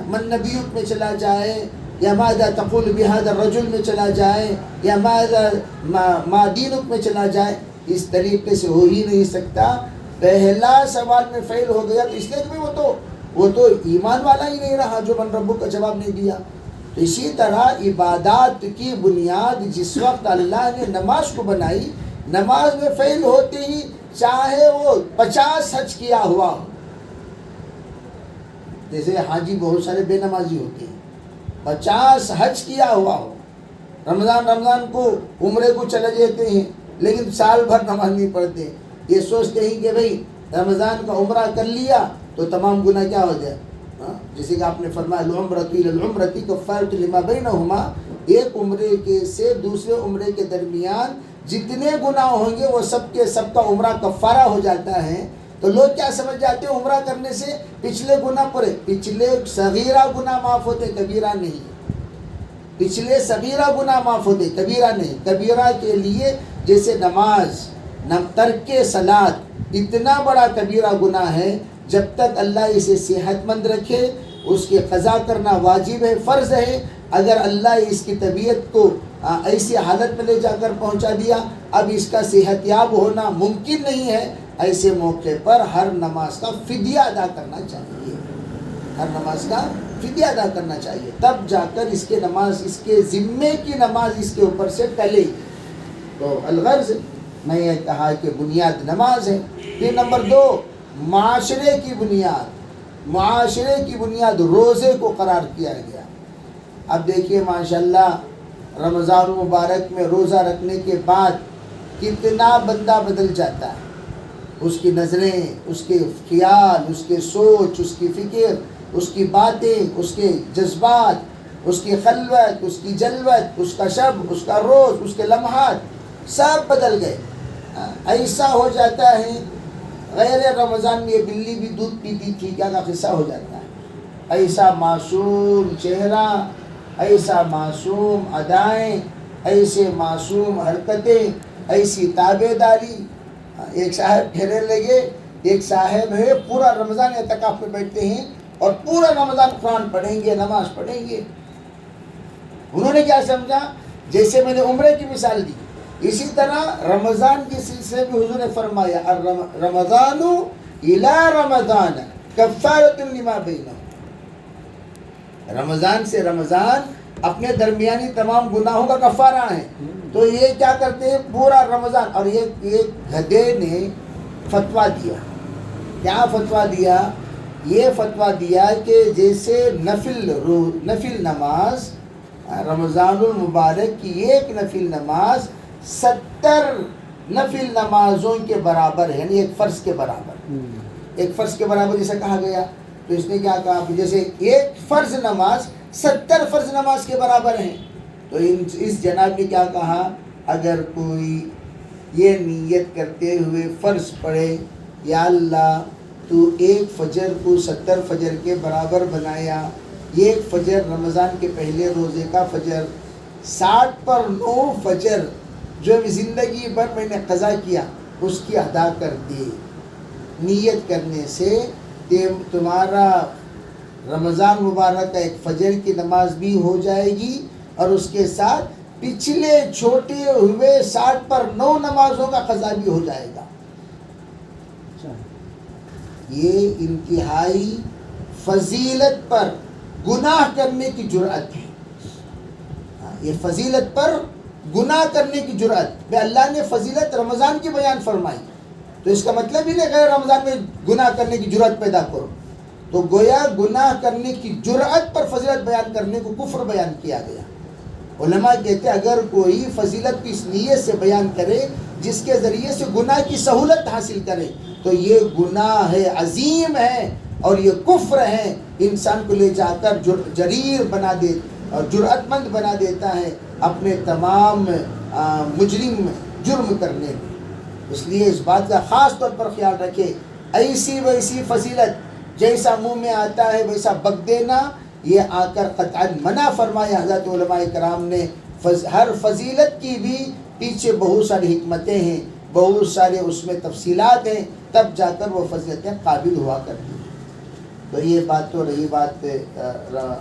من نبیک میں چلا جائے، یا ماذا تقول بهذا الرجل میں چلا جائے، یا ما دینک میں چلا جائے. اس طریقے سے ہو ہی نہیں سکتا. پہلا سوال میں فیل ہو گیا تو اس لیے کہ وہ تو ایمان والا ہی نہیں رہا جو من ربک کا جواب نہیں دیا. تو اسی طرح عبادات کی بنیاد جس وقت اللہ نے نماز کو بنائی، نماز میں فیل ہوتے ہی چاہے وہ 50 حج کیا ہوا ہو. جیسے حاجی بہت سارے بے نمازی ہوتے ہیں، 50 حج کیا ہوا ہو، رمضان کو عمرے کو چلے جاتے ہیں لیکن سال بھر نماز نہیں پڑھتے. یہ سوچتے ہیں کہ بھئی رمضان کا عمرہ کر لیا تو تمام گناہ کیا ہو جائے. جیسے کہ آپ نے فرمایا العمرۃ الی العمرۃ کفارۃ لما بینہما، ایک عمرے کے سے دوسرے عمرے کے درمیان جتنے گناہ ہوں گے وہ سب کے سب کا عمرہ کفارہ ہو جاتا ہے. تو لوگ کیا سمجھ جاتے ہیں عمرہ کرنے سے پچھلے گناہ پڑے، پچھلے صغیرہ گناہ معاف ہوتے، کبیرہ نہیں. پچھلے صغیرہ گناہ معاف ہوتے، کبیرہ نہیں. کبیرہ کے لیے جیسے نماز، ترک صلاۃ اتنا بڑا کبیرہ گناہ ہے، جب تک اللہ اسے صحت مند رکھے اس کی قضا کرنا واجب ہے، فرض ہے. اگر اللہ اس کی طبیعت کو ایسی حالت میں لے جا کر پہنچا دیا اب اس کا صحت یاب ہونا ممکن نہیں ہے، ایسے موقع پر ہر نماز کا فدیہ ادا کرنا چاہیے. ہر نماز کا فدیہ ادا کرنا چاہیے، تب جا کر اس کے نماز، اس کے ذمے کی نماز اس کے اوپر سے ٹلے. تو الغرض میں یہ کہا کہ بنیاد نماز ہے. پھر نمبر 2 معاشرے کی بنیاد، معاشرے کی بنیاد روزے کو قرار کیا گیا. اب دیکھیے ماشاءاللہ رمضان مبارک میں روزہ رکھنے کے بعد کتنا بندہ بدل جاتا ہے. اس کی نظریں، اس کے خیال، اس کے سوچ، اس کی فکر، اس کی باتیں، اس کے جذبات، اس کی خلوت، اس کی جلوت، اس کا شب، اس کا روز، اس کے لمحات سب بدل گئے. ایسا ہو جاتا ہے غیر رمضان میں یہ بلی بھی دودھ پیتی تھی کیا کا قصہ ہو جاتا ہے. ایسا معصوم چہرہ، ایسا معصوم ادائیں، ایسے معصوم حرکتیں، ایسی تابع داری. ایک صاحب ٹھہرے لگے، ایک صاحب ہے پورا رمضان اعتکاف میں بیٹھتے ہیں اور پورا رمضان قرآن پڑھیں گے، نماز پڑھیں گے. انہوں نے کیا سمجھا، جیسے میں نے عمرے کی مثال دی اسی طرح رمضان کے سلسلے میں حضور نے فرمایا رمضان الی رمضان کفارۃ لما بینہ. رمضان سے رمضان اپنے درمیانی تمام گناہوں کا کفارہ ہے. تو یہ کیا کرتے ہیں پورا رمضان. اور یہ گدھے نے فتویٰ دیا. کیا فتویٰ دیا؟ یہ فتویٰ دیا کہ جیسے نفل نماز رمضان المبارک کی ایک نفل نماز 70 نفل نمازوں کے برابر ہے، یعنی ایک فرض کے برابر. ایک فرض کے برابر جیسا کہا گیا تو اس نے کیا کہا کہ جیسے ایک فرض نماز 70 فرض نماز کے برابر ہیں. تو اس جناب نے کیا کہا، اگر کوئی یہ نیت کرتے ہوئے فرض پڑھے یا اللہ تو ایک فجر کو 70 فجر کے برابر بنایا، ایک فجر رمضان کے پہلے روزے کا فجر، 60 پر 9 فجر جو زندگی بھر میں نے قضا کیا اس کی ادا کر دے. نیت کرنے سے تمہارا رمضان مبارک کا ایک فجر کی نماز بھی ہو جائے گی اور اس کے ساتھ پچھلے چھوٹے ہوئے 60 پر 9 نمازوں کا قضا بھی ہو جائے گا. یہ انتہائی فضیلت پر گناہ کرنے کی جرأت ہے. یہ فضیلت پر گناہ کرنے کی جرأت. اللہ نے فضیلت رمضان کی بیان فرمائی تو اس کا مطلب ہی نہیں غیر رمضان میں گناہ کرنے کی جرأت پیدا کرو. تو گویا گناہ کرنے کی جرأت پر فضیلت بیان کرنے کو کفر بیان کیا گیا. علماء کہتے ہیں اگر کوئی فضیلت کو اس نیت سے بیان کرے جس کے ذریعے سے گناہ کی سہولت حاصل کرے تو یہ گناہ ہے، عظیم ہے، اور یہ کفر ہے، انسان کو لے جا کر جریر بنا دے اور جرأت مند بنا دیتا ہے اپنے تمام مجرم جرم کرنے میں۔ اس لیے اس بات کا خاص طور پر خیال رکھے، ایسی ویسی فضیلت جیسا منہ میں آتا ہے ویسا بک دینا، یہ آ کر قطعاً منع فرمایا حضرت علماء کرام نے۔ ہر فضیلت کی بھی پیچھے بہت ساری حکمتیں ہیں، بہت سارے اس میں تفصیلات ہیں، تب جا کر وہ فضیلتیں قابل ہوا کرتی ہیں۔ تو یہ بات تو رہی بات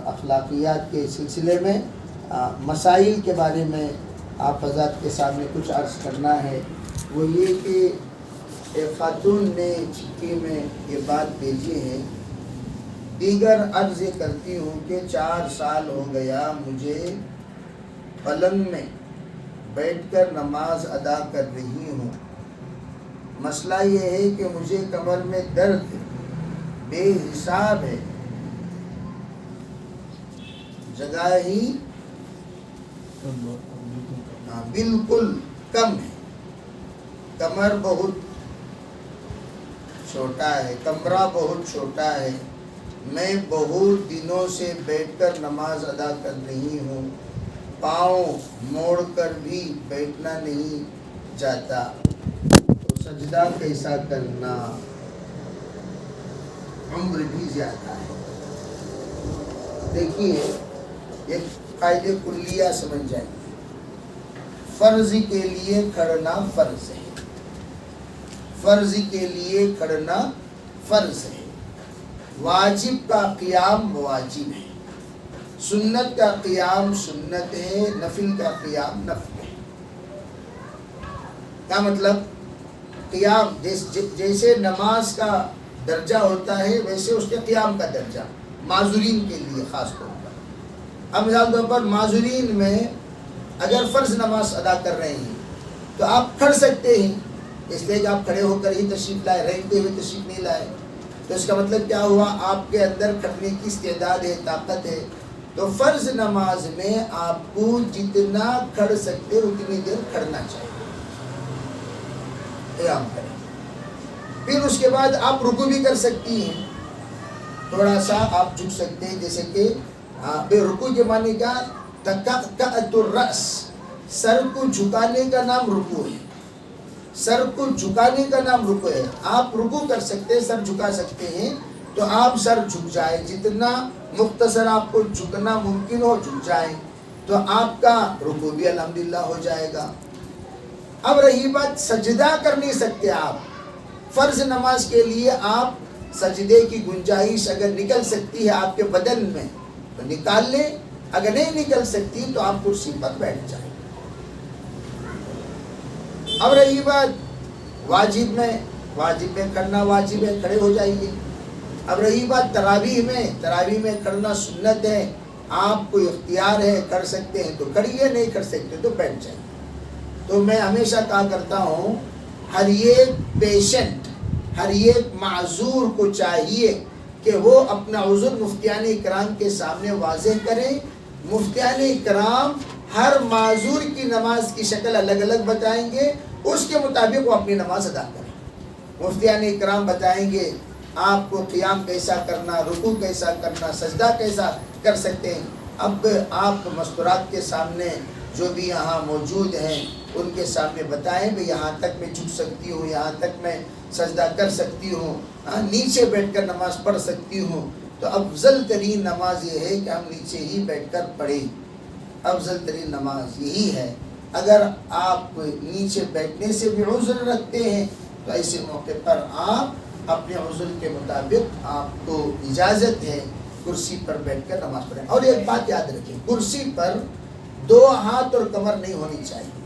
اخلاقیات کے سلسلے میں۔ مسائل کے بارے میں آپ حضرات کے سامنے کچھ عرض کرنا ہے، وہ یہ کہ ایک خاتون نے چٹھی میں یہ بات بھیجی ہے، دیگر عرض کرتی ہوں کہ 4 سال ہو گیا مجھے پلنگ میں بیٹھ کر نماز ادا کر رہی ہوں۔ مسئلہ یہ ہے کہ مجھے کمر میں درد بے حساب ہے، جگہ ہی بالکل کم ہے، کمر بہت چھوٹا ہے، کمرہ بہت چھوٹا ہے، میں بہت دنوں سے بیٹھ کر نماز ادا کر رہی ہوں، پاؤں موڑ کر بھی بیٹھنا نہیں جاتا، تو سجدہ کیسا کرنا؟ عمر بھی زیادہ ہے۔ دیکھیے ایک قاعدے کلیہ سمجھ جائیں، فرض کے لیے کھڑنا فرض ہے، فرض کے لیے کھڑنا فرض ہے، واجب کا قیام واجب ہے، سنت کا قیام سنت ہے، نفل کا قیام نفل ہے۔ کیا مطلب؟ قیام جیسے نماز کا درجہ ہوتا ہے ویسے اس کے قیام کا درجہ معذورین کے لیے خاص طور پر۔ اب مثال طور پر معذورین میں اگر فرض نماز ادا کر رہے ہیں تو آپ کھڑ سکتے ہیں، اس لیے کہ آپ کھڑے ہو کر ہی تشریف لائے، رہتے ہوئے تشریف نہیں لائے، تو اس کا مطلب کیا ہوا؟ آپ کے اندر کھڑنے کی استعداد ہے، طاقت ہے۔ تو فرض نماز میں آپ کو جتنا کھڑ سکتے اتنی دیر کھڑنا چاہیے، قیام کریں۔ پھر اس کے بعد آپ رکوع بھی کر سکتی ہیں، تھوڑا سا آپ جھک سکتے ہیں، جیسے کہ بے رکوع کے معنی کیا؟ تکأت الرأس، سر کو جھکانے کا نام رکوع ہے، سر کو جھکانے کا نام رکوع ہے۔ آپ رکوع کر سکتے ہیں، سر جھکا سکتے ہیں، تو آپ سر جھک جائیں، جتنا مختصر آپ کو جھکنا ممکن ہو جھک جائیں، تو آپ کا رکوع بھی الحمدللہ ہو جائے گا۔ اب رہی بات سجدہ کر نہیں سکتے آپ، فرض نماز کے لیے آپ سجدے کی گنجائش اگر نکل سکتی ہے آپ کے بدن میں تو نکال لیں، اگر نہیں نکل سکتی تو آپ کرسی پر بیٹھ جائیں۔ اب رہی بات واجب میں کھڑنا واجب ہے، کھڑے ہو جائیے۔ اب رہی بات تراویح میں کھڑنا سنت ہے، آپ کو اختیار ہے، کر سکتے ہیں تو کریے، نہیں کر سکتے تو بیٹھ جائیے۔ تو میں ہمیشہ کہا کرتا ہوں، ہر ایک پیشنٹ، ہر ایک معذور کو چاہیے کہ وہ اپنا عذر مفتیان اکرام کے سامنے واضح کریں۔ مفتیان اکرام ہر معذور کی نماز کی شکل الگ الگ بتائیں گے، اس کے مطابق وہ اپنی نماز ادا کریں۔ مفتیان اکرام بتائیں گے آپ کو قیام کیسا کرنا، رکوع کیسا کرنا، سجدہ کیسا کر سکتے ہیں۔ اب آپ مستورات کے سامنے جو بھی یہاں موجود ہیں ان کے سامنے بتائیں بھی یہاں تک میں جھک سکتی ہوں، یہاں تک میں سجدہ کر سکتی ہوں، نیچے بیٹھ کر نماز پڑھ سکتی ہوں۔ تو افضل ترین نماز یہ ہے کہ ہم نیچے ہی بیٹھ کر پڑھیں، افضل ترین نماز یہی ہے۔ اگر آپ نیچے بیٹھنے سے بھی عذر رکھتے ہیں تو ایسے موقع پر آپ اپنے عذر کے مطابق آپ کو اجازت ہے کرسی پر بیٹھ کر نماز پڑھیں۔ اور ایک بات یاد رکھیں، کرسی پر 2 ہاتھ اور کمر نہیں ہونی چاہیے،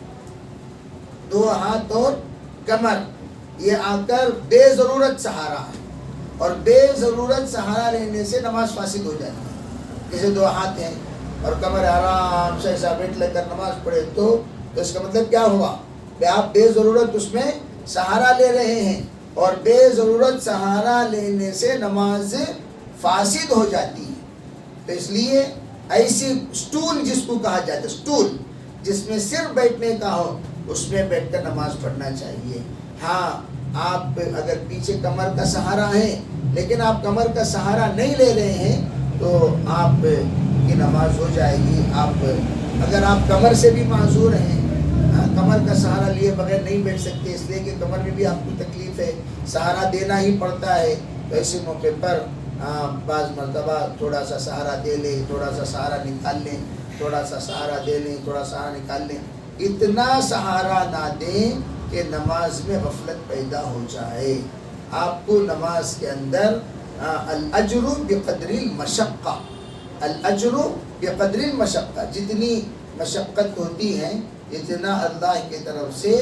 2 ہاتھ اور کمر یہ آ کر بے ضرورت سہارا ہے، اور بے ضرورت سہارا لینے سے نماز فاسد ہو جاتی ہے۔ جیسے 2 ہاتھ ہیں اور کمر آرام سے ایسا بیٹھ لے کر نماز پڑھے تو اس کا مطلب کیا ہوا کہ آپ بے ضرورت اس میں سہارا لے رہے ہیں، اور بے ضرورت سہارا لینے سے نماز فاسد ہو جاتی ہے۔ تو اس لیے ایسی اسٹول جس کو کہا جاتا ہے، اسٹول جس میں صرف بیٹھنے کا ہو، اس میں بیٹھ کر نماز پڑھنا چاہیے۔ ہاں آپ اگر پیچھے کمر کا سہارا ہے لیکن آپ کمر کا سہارا نہیں لے رہے ہیں تو آپ کی نماز ہو جائے گی۔ آپ اگر آپ کمر سے بھی معذور ہیں، کمر کا سہارا لیے بغیر نہیں بیٹھ سکتے، اس لیے کہ کمر میں بھی آپ کو تکلیف ہے، سہارا دینا ہی پڑتا ہے، تو ایسے موقع پر بعض مرتبہ تھوڑا سا سہارا دے لیں، تھوڑا سا سہارا نکال لیں، تھوڑا سا سہارا دے لیں، تھوڑا سہارا نکال لیں۔ اتنا سہارا نہ دیں کہ نماز میں غفلت پیدا ہو جائے۔ آپ کو نماز کے اندر الاجر بقدر المشقہ، الاجر بقدر المشقہ، جتنی مشقت ہوتی ہے اتنا اللہ کی طرف سے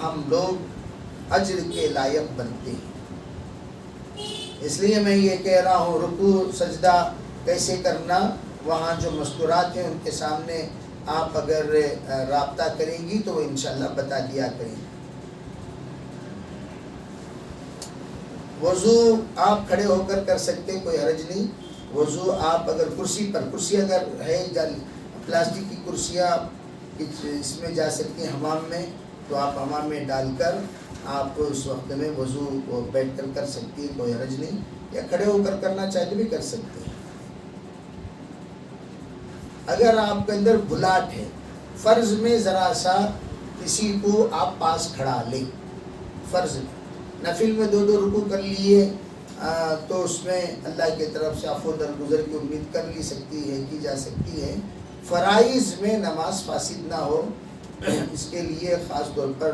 ہم لوگ اجر کے لائق بنتے ہیں۔ اس لیے میں یہ کہہ رہا ہوں رکوع سجدہ کیسے کرنا، وہاں جو مستورات ہیں ان کے سامنے آپ اگر رابطہ کریں گی تو وہ انشاءاللہ بتا دیا کریں گے۔ وضو آپ کھڑے ہو کر کر سکتے، کوئی حرج نہیں۔ وضو آپ اگر کرسی پر، کرسی اگر ہے پلاسٹک کی کرسیاں اس میں جا سکتی ہیں حمام میں، تو آپ حمام میں ڈال کر آپ اس وقت میں وضو بیٹھ کر کر سکتی ہیں، کوئی حرج نہیں، یا کھڑے ہو کر کرنا چاہتے بھی کر سکتے ہیں۔ اگر آپ کے اندر بھلاٹ ہے، فرض میں ذرا سا کسی کو آپ پاس کھڑا لیں، فرض میں، نفل میں 2 رکوع کر لیے تو اس میں اللہ کی طرف سے عفو درگزر کی امید کر لی سکتی ہے، کی جا سکتی ہے۔ فرائض میں نماز فاسد نہ ہو، اس کے لیے خاص طور پر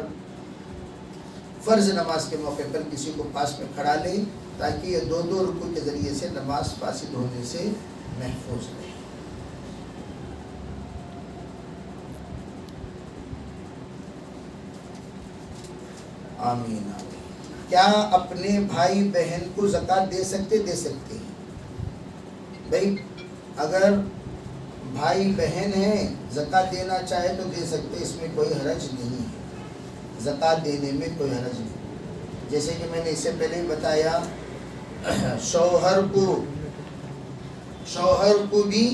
فرض نماز کے موقع پر کسی کو پاس میں کھڑا لیں تاکہ یہ 2 رکوع کے ذریعے سے نماز فاسد ہونے سے محفوظ رہے۔ آمین آمین۔ کیا اپنے بھائی بہن کو زکوٰۃ دے سکتے ہیں؟ بھائی اگر بھائی بہن ہیں زکوٰۃ دینا چاہے تو دے سکتے، اس میں کوئی حرج نہیں ہے، زکوٰۃ دینے میں کوئی حرج نہیں۔ جیسے کہ میں نے اس سے پہلے ہی بتایا، شوہر کو بھی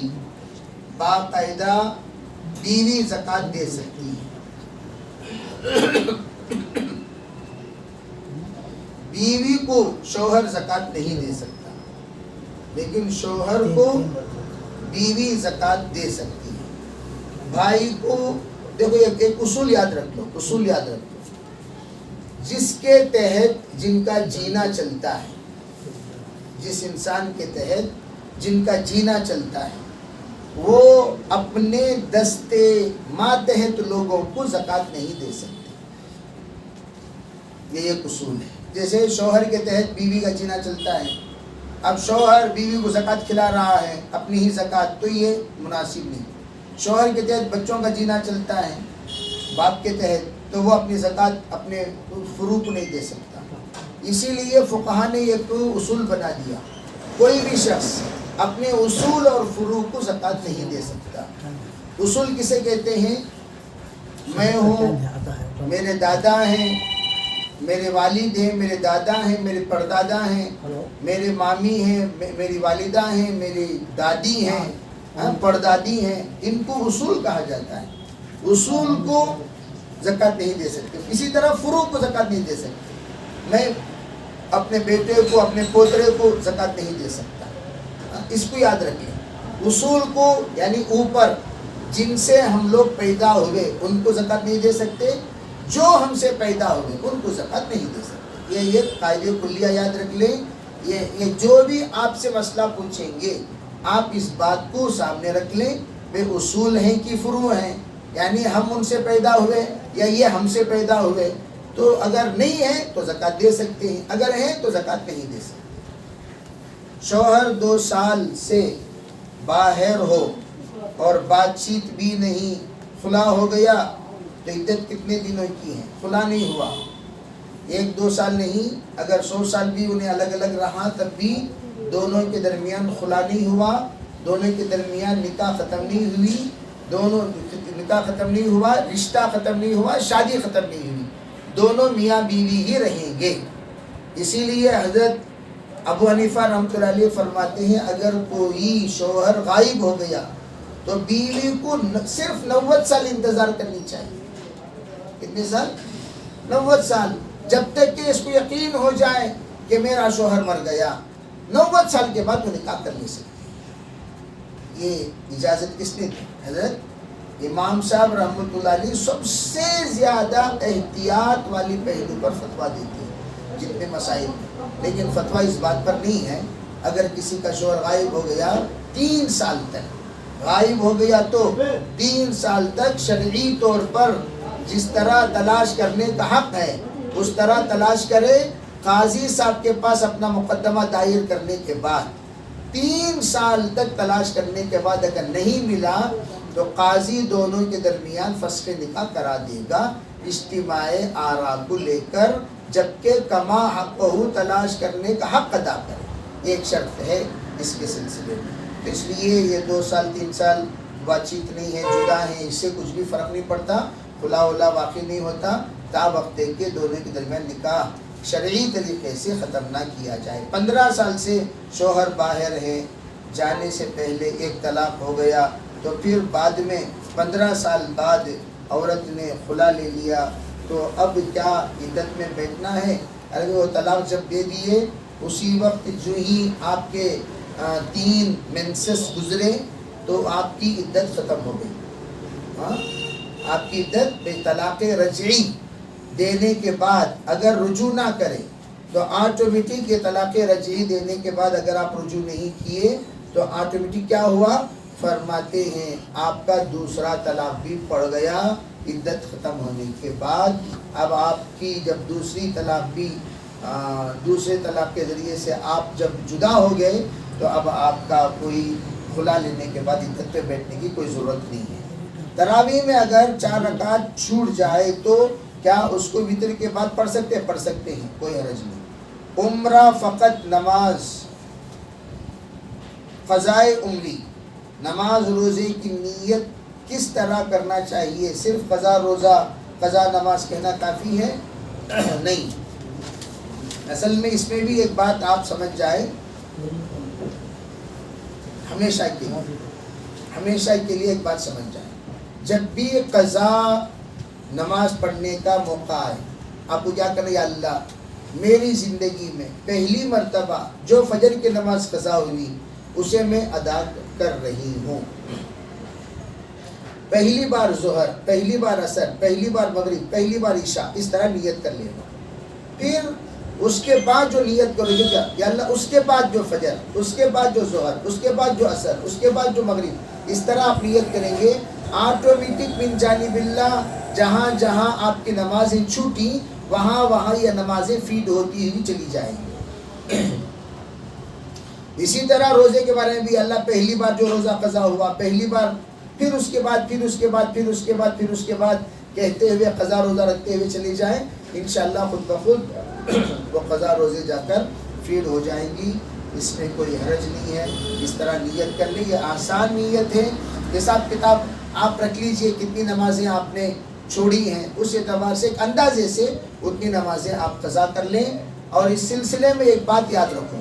باقاعدہ بیوی زکوٰۃ دے سکتی ہے، بیوی کو شوہر زکوٰۃ نہیں دے سکتا، لیکن شوہر کو بیوی زکوٰۃ دے سکتی ہے۔ بھائی کو دیکھو ایک اصول یاد رکھ لو، اصول یاد رکھ لو، جس کے تحت جن کا جینا چلتا ہے، جس انسان کے تحت جن کا جینا چلتا ہے، وہ اپنے دستے ماتحت لوگوں کو زکوٰۃ نہیں دے سکتے۔ یہ ایک اصول ہے۔ جیسے شوہر کے تحت بیوی کا جینا چلتا ہے، اب شوہر بیوی کو زکوٰۃ کھلا رہا ہے، اپنی ہی زکوٰۃ، تو یہ مناسب نہیں۔ شوہر کے تحت بچوں کا جینا چلتا ہے باپ کے تحت، تو وہ اپنی زکوٰۃ اپنے فروع کو نہیں دے سکتا۔ اسی لیے فقہا نے ایک اصول بنا دیا، کوئی بھی شخص اپنے اصول اور فروع کو زکوٰۃ نہیں دے سکتا۔ اصول کسے کہتے ہیں؟ میں ہوں، میرے دادا ہیں، میرے والد ہیں، میرے دادا ہیں، میرے پردادا ہیں، میرے مامی ہیں، میری والدہ ہیں، میری دادی ہیں، پردادی ہیں، ان کو اصول کہا جاتا ہے۔ اصول کو زکوٰۃ نہیں دے سکتے۔ اسی طرح فروع کو زکوٰۃ نہیں دے سکتے۔ میں اپنے بیٹے کو، اپنے پوترے کو زکوٰۃ نہیں دے سکتا، اس کو یاد رکھیں۔ اصول کو یعنی اوپر جن سے ہم لوگ پیدا ہوئے ان کو زکوٰۃ نہیں دے سکتے، جو ہم سے پیدا ہوئے ان کو زکوٰۃ نہیں دے سکتے۔ یہ قاعدہ کلیہ یاد رکھ لیں۔ یہ جو بھی آپ سے مسئلہ پوچھیں گے آپ اس بات کو سامنے رکھ لیں، بے اصول ہیں کہ فروع ہیں، یعنی ہم ان سے پیدا ہوئے یا یہ ہم سے پیدا ہوئے، تو اگر نہیں ہے تو زکوٰۃ دے سکتے ہیں، اگر ہیں تو زکوٰۃ نہیں دے سکتے۔ شوہر 2 سال سے باہر ہو اور بات چیت بھی نہیں، خلا ہو گیا تو عدت کتنے دنوں کی ہے؟ خلا نہیں ہوا، 1-2 سال نہیں، اگر 100 سال بھی انہیں الگ الگ رہا تب بھی دونوں کے درمیان خلا نہیں ہوا، دونوں کے درمیان نکاح ختم نہیں ہوئی، دونوں نکاح ختم نہیں ہوا، رشتہ ختم نہیں ہوا، شادی ختم نہیں ہوئی، دونوں میاں بیوی ہی رہیں گے۔ اسی لیے حضرت ابو حنیفہ رحمۃ اللہ علیہ فرماتے ہیں اگر کوئی شوہر غائب ہو گیا تو بیوی کو صرف 90 سال انتظار کرنی چاہیے. کتنے سال؟ 90 سال. جب تک کہ اس کو یقین ہو جائے کہ میرا شوہر مر گیا. 90 سال کے بعد وہ نکاح کر نہیں سکتی. یہ اجازت کس نے دی؟ حضرت امام صاحب رحمۃ اللہ علیہ سب سے زیادہ احتیاط والی پہلو پر فتویٰ دیتے ہیں جتنے مسائل میں. لیکن فتویٰ اس بات پر نہیں ہے اگر کسی کا شوہر غائب ہو گیا 3 سال تک، غائب ہو گیا تو 3 سال تک شرعی طور پر جس طرح تلاش کرنے کا حق ہے اس طرح تلاش کرے. قاضی صاحب کے پاس اپنا مقدمہ دائر کرنے کے بعد 3 سال تک تلاش کرنے کے بعد اگر نہیں ملا تو قاضی دونوں کے درمیان فسخ نکاح کرا دے گا اجتماع آراء کو لے کر، جبکہ کما حق ہو تلاش کرنے کا حق ادا کرے. یہ ایک شرط ہے اس کے سلسلے میں. تو اس لیے یہ 2 سال 3 سال بات چیت نہیں ہے، جدا ہیں، اس سے کچھ بھی فرق نہیں پڑتا، خلا ولا واقع نہیں ہوتا. تا وقت کے دونوں کے درمیان نکاح شرعی طریقے سے ختم نہ کیا جائے. 15 سال سے شوہر باہر ہے، جانے سے پہلے ایک طلاق ہو گیا تو پھر بعد میں 15 سال بعد عورت نے خلا لے لیا تو اب کیا عدت میں بیٹھنا ہے؟ اگر وہ طلاق جب دے دیے اسی وقت جو ہی آپ کے 3 منسس گزرے تو آپ کی عدت ختم ہو گئی. ہاں، آپ کی عدت بے طلاق رجعی دینے کے بعد اگر رجوع نہ کرے تو آٹومیٹک، یہ طلاق رجعی دینے کے بعد اگر آپ رجوع نہیں کیے تو آٹومیٹک کیا ہوا؟ فرماتے ہیں آپ کا دوسرا طلاق بھی پڑ گیا عدت ختم ہونے کے بعد. اب آپ کی جب دوسری طلاق بھی دوسرے طلاق کے ذریعے سے آپ جب جدا ہو گئے تو اب آپ کا کوئی خلا لینے کے بعد عدت پہ بیٹھنے کی کوئی ضرورت نہیں ہے. تراویح میں اگر 4 رکعت چھوٹ جائے تو کیا اس کو وتر کے بعد پڑھ سکتے ہیں، کوئی حرج نہیں. عمرہ فقط نماز، قضائے عمری، نماز روزے کی نیت کس طرح کرنا چاہیے؟ صرف قضا روزہ قضا نماز کہنا کافی ہے؟ نہیں. اصل میں اس میں بھی ایک بات آپ سمجھ جائے، ہمیشہ کے لیے ایک بات سمجھ جائے، جب بھی قضا نماز پڑھنے کا موقع آئے آپ کو کیا کرنا؟ یا اللہ میری زندگی میں پہلی مرتبہ جو فجر کی نماز قضا ہوئی اسے میں ادا کر رہی ہوں. پہلی بار ظہر، پہلی بار عصر، پہلی بار مغرب، پہلی بار عشاء، اس طرح نیت کر لینا. پھر اس کے بعد جو نیت کرو گے یا اللہ اس کے بعد جو فجر، اس کے بعد جو ظہر، اس کے بعد جو عصر، اس کے بعد جو مغرب، اس طرح آپ نیت کریں گے. آٹومیٹک من جانب اللہ جہاں جہاں آپ کی نمازیں چھوٹی وہاں یہ نمازیں فیڈ ہوتی ہوئی چلی جائیں گی. اسی طرح روزے کے بارے میں بھی اللہ پہلی بار جو روزہ قضا ہوا پہلی بار، پھر اس کے بعد کہتے ہوئے قضا روزہ رکھتے ہوئے چلی جائیں. انشاءاللہ خود بخود وہ قضا روزے جا کر فیڈ ہو جائیں گی. اس میں کوئی حرج نہیں ہے. اس طرح نیت کر لی، یہ آسان نیت ہے. حساب کتاب آپ رکھ لیجئے کتنی نمازیں آپ نے چھوڑی ہیں، اس اعتبار سے ایک اندازے سے اتنی نمازیں آپ قضا کر لیں. اور اس سلسلے میں ایک بات یاد رکھو،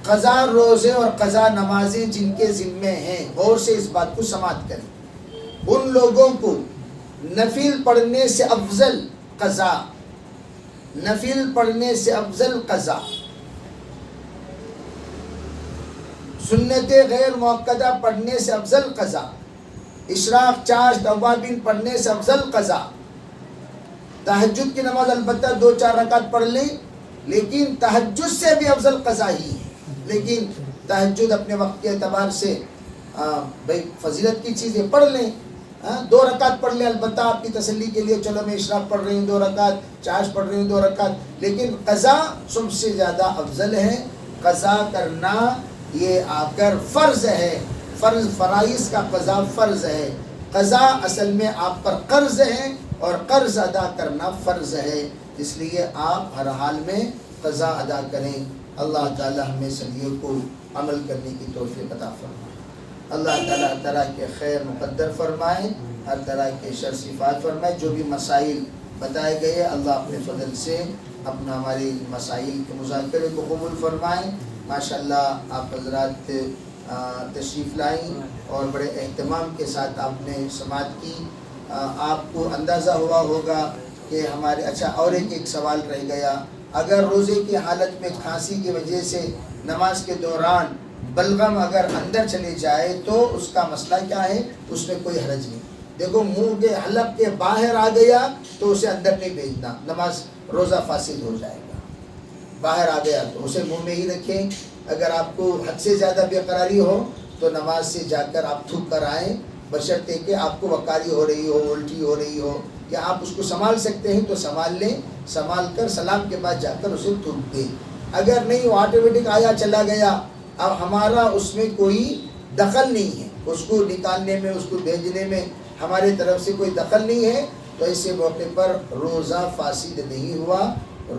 قضا روزے اور قضا نمازیں جن کے ذمے ہیں غور سے اس بات کو سماعت کریں. ان لوگوں کو نفل پڑھنے سے افضل قضا، نفل پڑھنے سے افضل قضا، سنت غیر مؤکدہ پڑھنے سے افضل قضا، اشراق چاش توابین پڑھنے سے افضل قضا. تہجد کی نماز البتہ 2-4 رکعت پڑھ لیں لیکن تہجد سے بھی افضل قضا ہی ہے. لیکن تہجد اپنے وقت کے اعتبار سے بھائی فضیلت کی چیز ہے، پڑھ لیں. 2 رکعت پڑھ لیں البتہ آپ کی تسلی کے لیے، چلو میں اشراق پڑھ رہی ہوں 2 رکعت، چاش پڑھ رہی ہوں 2 رکعت. لیکن قضا سب سے زیادہ افضل ہے. قضا کرنا یہ اگر فرض ہے، فرض فرائض کا قضا فرض ہے. قضا اصل میں آپ پر قرض ہے اور قرض ادا کرنا فرض ہے. اس لیے آپ ہر حال میں قضا ادا کریں. اللہ تعالی ہمیں سبھی کو عمل کرنے کی توفیق عطا فرمائے. اللہ تعالی ہر طرح کے خیر مقدر فرمائے، ہر طرح کے شر صفات فرمائے. جو بھی مسائل بتائے گئے اللہ اپنے فضل سے اپنا ہمارے مسائل کے مذاکرے کو قبول فرمائے. ماشاءاللہ آپ حضرات تشریف لائیں اور بڑے اہتمام کے ساتھ آپ نے سماعت کی. آپ کو اندازہ ہوا ہوگا کہ ہمارے اچھا اور ایک سوال رہ گیا. اگر روزے کی حالت میں کھانسی کی وجہ سے نماز کے دوران بلغم اگر اندر چلے جائے تو اس کا مسئلہ کیا ہے؟ اس میں کوئی حرج نہیں. دیکھو منہ کے حلق کے باہر آ گیا تو اسے اندر نہیں بھیجنا، نماز روزہ فاسد ہو جائے گا. باہر آ گیا تو اسے منہ میں ہی رکھیں. اگر آپ کو حد سے زیادہ بے قراری ہو تو نماز سے جا کر آپ تھوک کر آئیں، بشرطے کہ آپ کو وقاری ہو رہی ہو، الٹی ہو رہی ہو، یا آپ اس کو سنبھال سکتے ہیں تو سنبھال لیں، سنبھال کر سلام کے بعد جا کر اسے تھوک دیں. اگر نہیں وہ آٹومیٹک آیا چلا گیا، اب ہمارا اس میں کوئی دخل نہیں ہے، اس کو نکالنے میں، اس کو بھیجنے میں ہمارے طرف سے کوئی دخل نہیں ہے، تو ایسے موقع پر روزہ فاسد نہیں ہوا،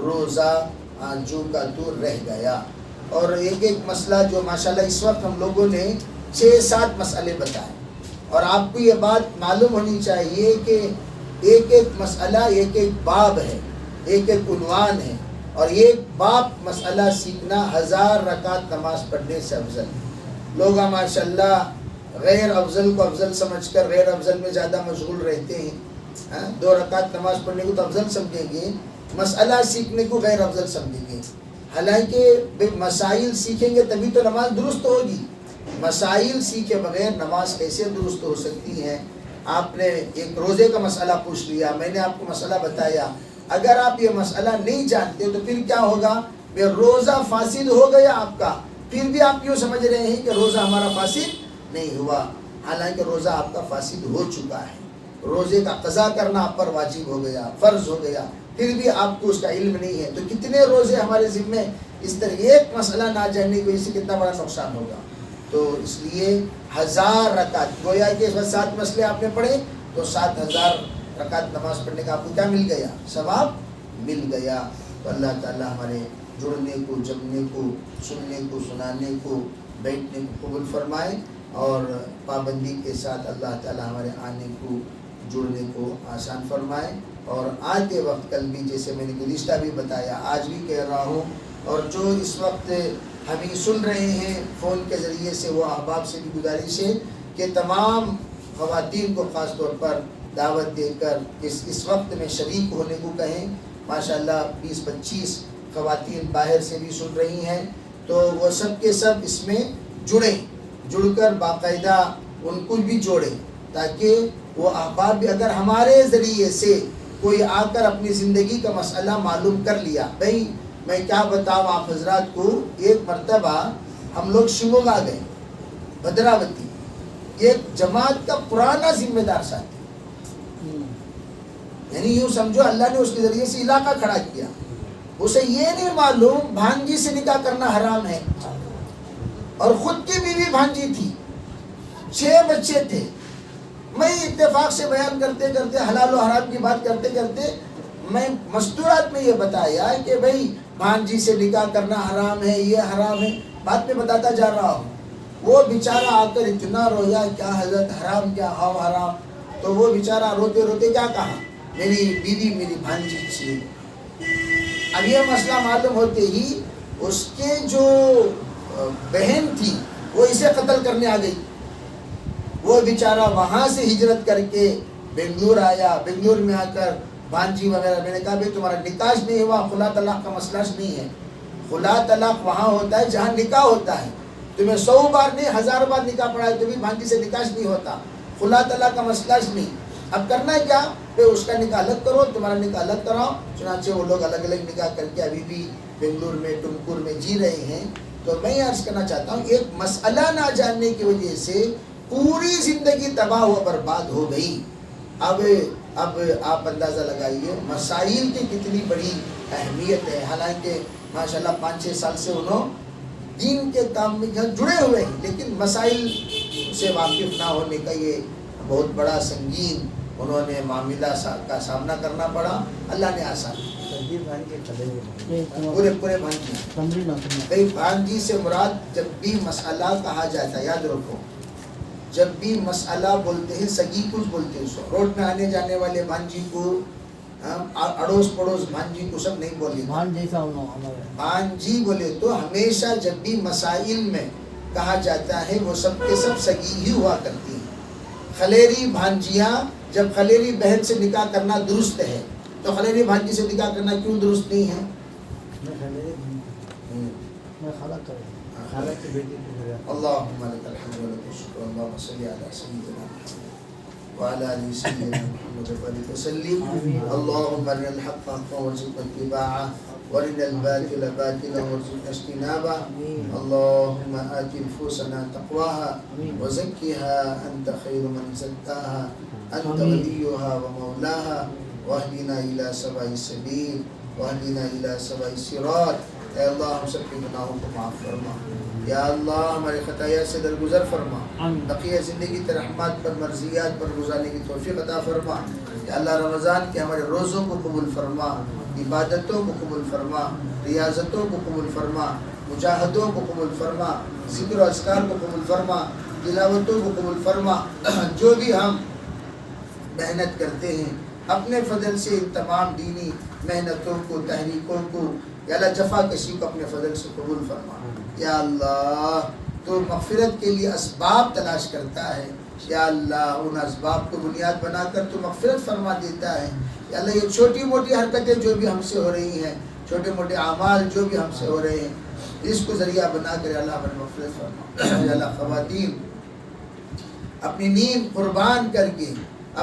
روزہ جو کا تو رہ گیا. اور ایک مسئلہ جو ماشاءاللہ اس وقت ہم لوگوں نے 6-7 مسئلے بتائے، اور آپ کو یہ بات معلوم ہونی چاہیے کہ ایک مسئلہ ایک باب ہے، ایک عنوان ہے، اور ایک باب مسئلہ سیکھنا 1000 رکعت نماز پڑھنے سے افضل. لوگ ماشاءاللہ غیر افضل کو افضل سمجھ کر غیر افضل میں زیادہ مشغول رہتے ہیں. 2 رکعت نماز پڑھنے کو تو افضل سمجھیں گے، مسئلہ سیکھنے کو غیر افضل سمجھیں گے. حالانکہ مسائل سیکھیں گے تبھی تو نماز درست ہوگی. مسائل سیکھے بغیر نماز کیسے درست ہو سکتی ہے؟ آپ نے ایک روزے کا مسئلہ پوچھ لیا، میں نے آپ کو مسئلہ بتایا. اگر آپ یہ مسئلہ نہیں جانتے تو پھر کیا ہوگا؟ روزہ فاسد ہو گیا آپ کا، پھر بھی آپ یوں سمجھ رہے ہیں کہ روزہ ہمارا فاسد نہیں ہوا، حالانکہ روزہ آپ کا فاسد ہو چکا ہے. روزے کا قضا کرنا آپ پر واجب ہو گیا، فرض ہو گیا، پھر بھی آپ کو اس کا علم نہیں ہے. تو کتنے روزے ہمارے ذمے؟ اس طرح ایک مسئلہ نہ جاننے کی وجہ سے کتنا بڑا نقصان ہوگا. تو اس لیے 1000 رکعت، گویا کہ 7 مسئلے آپ نے پڑھے تو 7000 رکعت نماز پڑھنے کا آپ کو کیا مل گیا؟ ثواب مل گیا. تو اللہ تعالیٰ ہمارے جڑنے کو، جمنے کو، سننے کو، سنانے کو، بیٹھنے کو قبول فرمائے، اور پابندی کے ساتھ اللہ تعالیٰ ہمارے آنے کو، جڑنے کو آسان فرمائے. اور آتے وقت کل بھی جیسے میں نے گزشتہ بھی بتایا، آج بھی کہہ رہا ہوں، اور جو اس وقت ہمیں سن رہے ہیں فون کے ذریعے سے، وہ احباب سے بھی گزارش ہے کہ تمام خواتین کو خاص طور پر دعوت دے کر اس وقت میں شریک ہونے کو کہیں. ماشاءاللہ 20-25 خواتین باہر سے بھی سن رہی ہیں، تو وہ سب کے سب اس میں جڑیں، جڑ کر باقاعدہ ان کو بھی جوڑیں، تاکہ وہ احباب بھی، اگر ہمارے ذریعے سے کوئی آ کر اپنی زندگی کا مسئلہ معلوم کر لیا. بھائی میں کیا بتاؤں آپ حضرات کو، ایک مرتبہ ہم لوگ شیموگا گئے، بھدراوتی، ایک جماعت کا پرانا ذمہ دار ساتھی، یعنی یوں سمجھو اللہ نے اس کے ذریعے سے علاقہ کھڑا کیا. اسے یہ نہیں معلوم بھانجی سے نکاح کرنا حرام ہے، اور خود کی بیوی بھانجی تھی، 6 بچے تھے. میں اتفاق سے بیان کرتے کرتے، حلال و حرام کی بات کرتے کرتے، میں مستورات میں یہ بتایا کہ بھائی بھانجی سے نکاح کرنا حرام ہے، یہ حرام ہے، بات میں بتاتا جا رہا ہوں. وہ بیچارہ آ کر اتنا رویا، کیا حضرت حرام کیا ہاؤ حرام. تو وہ بیچارہ روتے روتے کیا کہا، میری بیوی میری بھانجی تھی. اب یہ مسئلہ معلوم ہوتے ہی اس کے جو بہن تھی وہ اسے قتل کرنے آ گئی. وہ بیچارہ وہاں سے ہجرت کر کے بنگلور آیا. بنگلور میں آ کر بھانجی وغیرہ، میں نے کہا بھائی تمہارا نکاح نہیں ہوا، خلا طلاق کا مسئلہ نہیں ہے. خلا طلاق وہاں ہوتا ہے جہاں نکاح ہوتا ہے. تمہیں 100 بار نہیں 1000 بار نکاح پڑا ہے تو بھی بھانجی سے نکاح نہیں ہوتا. خلا طلاق کا مسئلہ نہیں. اب کرنا ہے کیا؟ پھر اس کا نکاح الگ کرو، تمہارا نکاح الگ کراؤ. چنانچہ وہ لوگ الگ الگ نکاح کر کے ابھی بھی بنگلور میں، ٹمکور میں جی رہے ہیں. تو میں عرض کرنا چاہتا ہوں، ایک مسئلہ نہ جاننے کی وجہ سے پوری زندگی تباہ و برباد ہو گئی. اب آپ اندازہ لگائیے مسائل کی کتنی بڑی اہمیت ہے. حالانکہ ماشاءاللہ 5-6 سال سے انہوں دین کے کام میں جڑے ہوئے ہیں، لیکن مسائل سے واقف نہ ہونے کا یہ بہت بڑا سنگین انہوں نے معاملہ کا سامنا کرنا پڑا. اللہ نے آسان پورے بھانجی سے مراد جب بھی مسئلہ کہا جاتا ہے، یاد رکھو، جب بھی مسئلہ بولتے ہیں سگی کچھ بولتے ہیں، روڈ میں آنے جانے والے بھانجی کو، اڑوس پڑوس بھانجی کو سب نہیں بولے. بھانجی بولے تو ہمیشہ جب بھی مسائل میں کہا جاتا ہے وہ سب کے سب سگی ہی ہوا کرتی ہیں. خلیری بھانجیاں، جب خلیری بہن سے نکاح کرنا درست ہے تو خلیری بھانجی سے نکاح کرنا کیوں درست نہیں ہے؟ اللہم لک الحمد و لک الشکر اللہم صلی علی سیدنا وعلى آل سيدنا محمد وبارك وسلم. اللهم ارنا الحق حقا وارزقنا اتباعه وارنا الباطل باطلا وارزقنا اجتنابه. اللهم آت نفوسنا تقواها وزكها أنت خير من زكاها أنت وليها ومولاها واهدنا إلى سواء السبيل واهدنا إلى سواء الصراط. اے اللہ ہم سب کے گناہوں کو معاف فرما. یا اللہ ہمارے خطایا سے درگزر فرما. بقیہ زندگی ترحمات پر مرضیات پر گزارنے کی توفیق عطا فرما. یا اللہ رمضان کے ہمارے روزوں کو قبول فرما، عبادتوں کو قبول فرما، ریاضتوں کو قبول فرما، مجاہدوں کو قبول فرما، ذکر و اذکار کو قبول فرما، تلاوتوں کو قبول فرما. جو بھی ہم محنت کرتے ہیں اپنے فضل سے ان تمام دینی محنتوں کو، تحریکوں کو، یا اللہ جفا کشی کو اپنے فضل سے قبول فرما. یا اللہ تو مغفرت کے لیے اسباب تلاش کرتا ہے. یا اللہ ان اسباب کو بنیاد بنا کر تو مغفرت فرما دیتا ہے. یا اللہ یہ چھوٹی موٹی حرکتیں جو بھی ہم سے ہو رہی ہیں، چھوٹے موٹے اعمال جو بھی ہم سے ہو رہے ہیں، اس کو ذریعہ بنا کر یا اللہ ہمیں مغفرت فرما. یا اللہ خواتین اپنی نیند قربان کر کے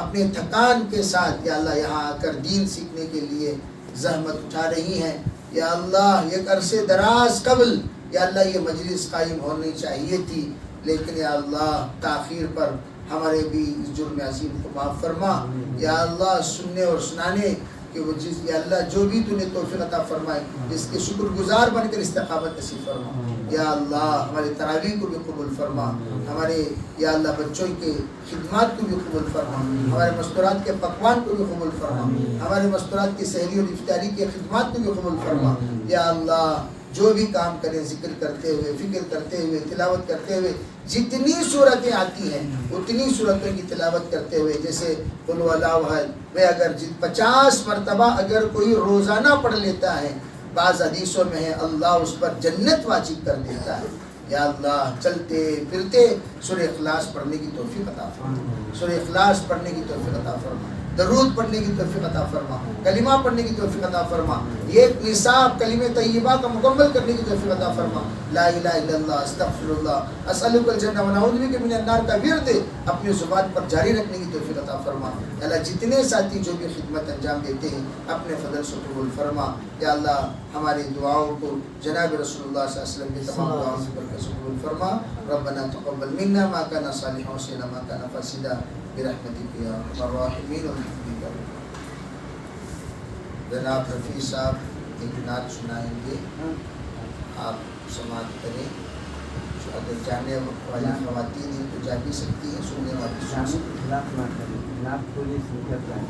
اپنے تھکان کے ساتھ یا اللہ یہاں آ کر دین سیکھنے کے لیے زحمت اٹھا رہی ہیں. یا اللہ ایک عرصے دراز قبل یا اللہ یہ مجلس قائم ہونی چاہیے تھی، لیکن یا اللہ تاخیر پر ہمارے بھی اس جرم عظیم کو معاف فرما. یا اللہ سننے اور سنانے کہ وہ چیز یا اللہ جو بھی تو نے توفیق عطا فرمائے اس کے شکر گزار بن کر استقامت نصیب فرما. یا اللہ ہمارے تراویح کو بھی قبول فرما، ہمارے یا اللہ بچوں کے خدمات کو بھی قبول فرما، ہمارے مستورات کے پکوان کو بھی قبول فرما، ہمارے مستورات کی سحری اور افطاری کے خدمات کو بھی قبول فرما. یا اللہ جو بھی کام کریں ذکر کرتے ہوئے، فکر کرتے ہوئے، تلاوت کرتے ہوئے، جتنی صورتیں آتی ہیں اتنی صورتوں کی تلاوت کرتے ہوئے، جیسے قل هو الله احد میں اگر 50 مرتبہ اگر کوئی روزانہ پڑھ لیتا ہے، بعض حدیثوں میں ہے اللہ اس پر جنت واجب کر دیتا ہے. یا اللہ چلتے پھرتے سورہ اخلاص پڑھنے کی توفیق عطا فرما، سورہ اخلاص پڑھنے کی توفیق عطا فرما، درود پڑھنے کی توفیق عطا فرما، کلمہ پڑھنے کی توفیق عطا فرما، ایک نصاب کلمہ طیبہ کا مکمل کرنے کی توفیق عطا فرما. لا الہ الا اللہ استغفر اللہ اسألک الجنہ ونعوذ بک من النار کا ورد اپنی زبان پر جاری رکھنے کی توفیق عطا فرما. اللہ جتنے ساتھی جو بھی خدمت انجام دیتے ہیں اپنے فضل سے قبول فرما. یا اللہ ہماری دعاؤں کو جناب رسول اللہ صلی اللہ علیہ وسلم کی تمام دعاؤں سے برکت سے قبول فرما. ربنا تقبل منا ما كان صالحا وسنا ما كان فاسدا برحمتك یا ارحم الراحمین. جناب رفیع صاحب ایک نعت سنائیں گے، آپ سماعت کریں. اگر جانے والی خواتین ہیں تو جا بھی سکتی ہیں، سننے والی سن سکتی ہیں. نعت سن کر جائیں.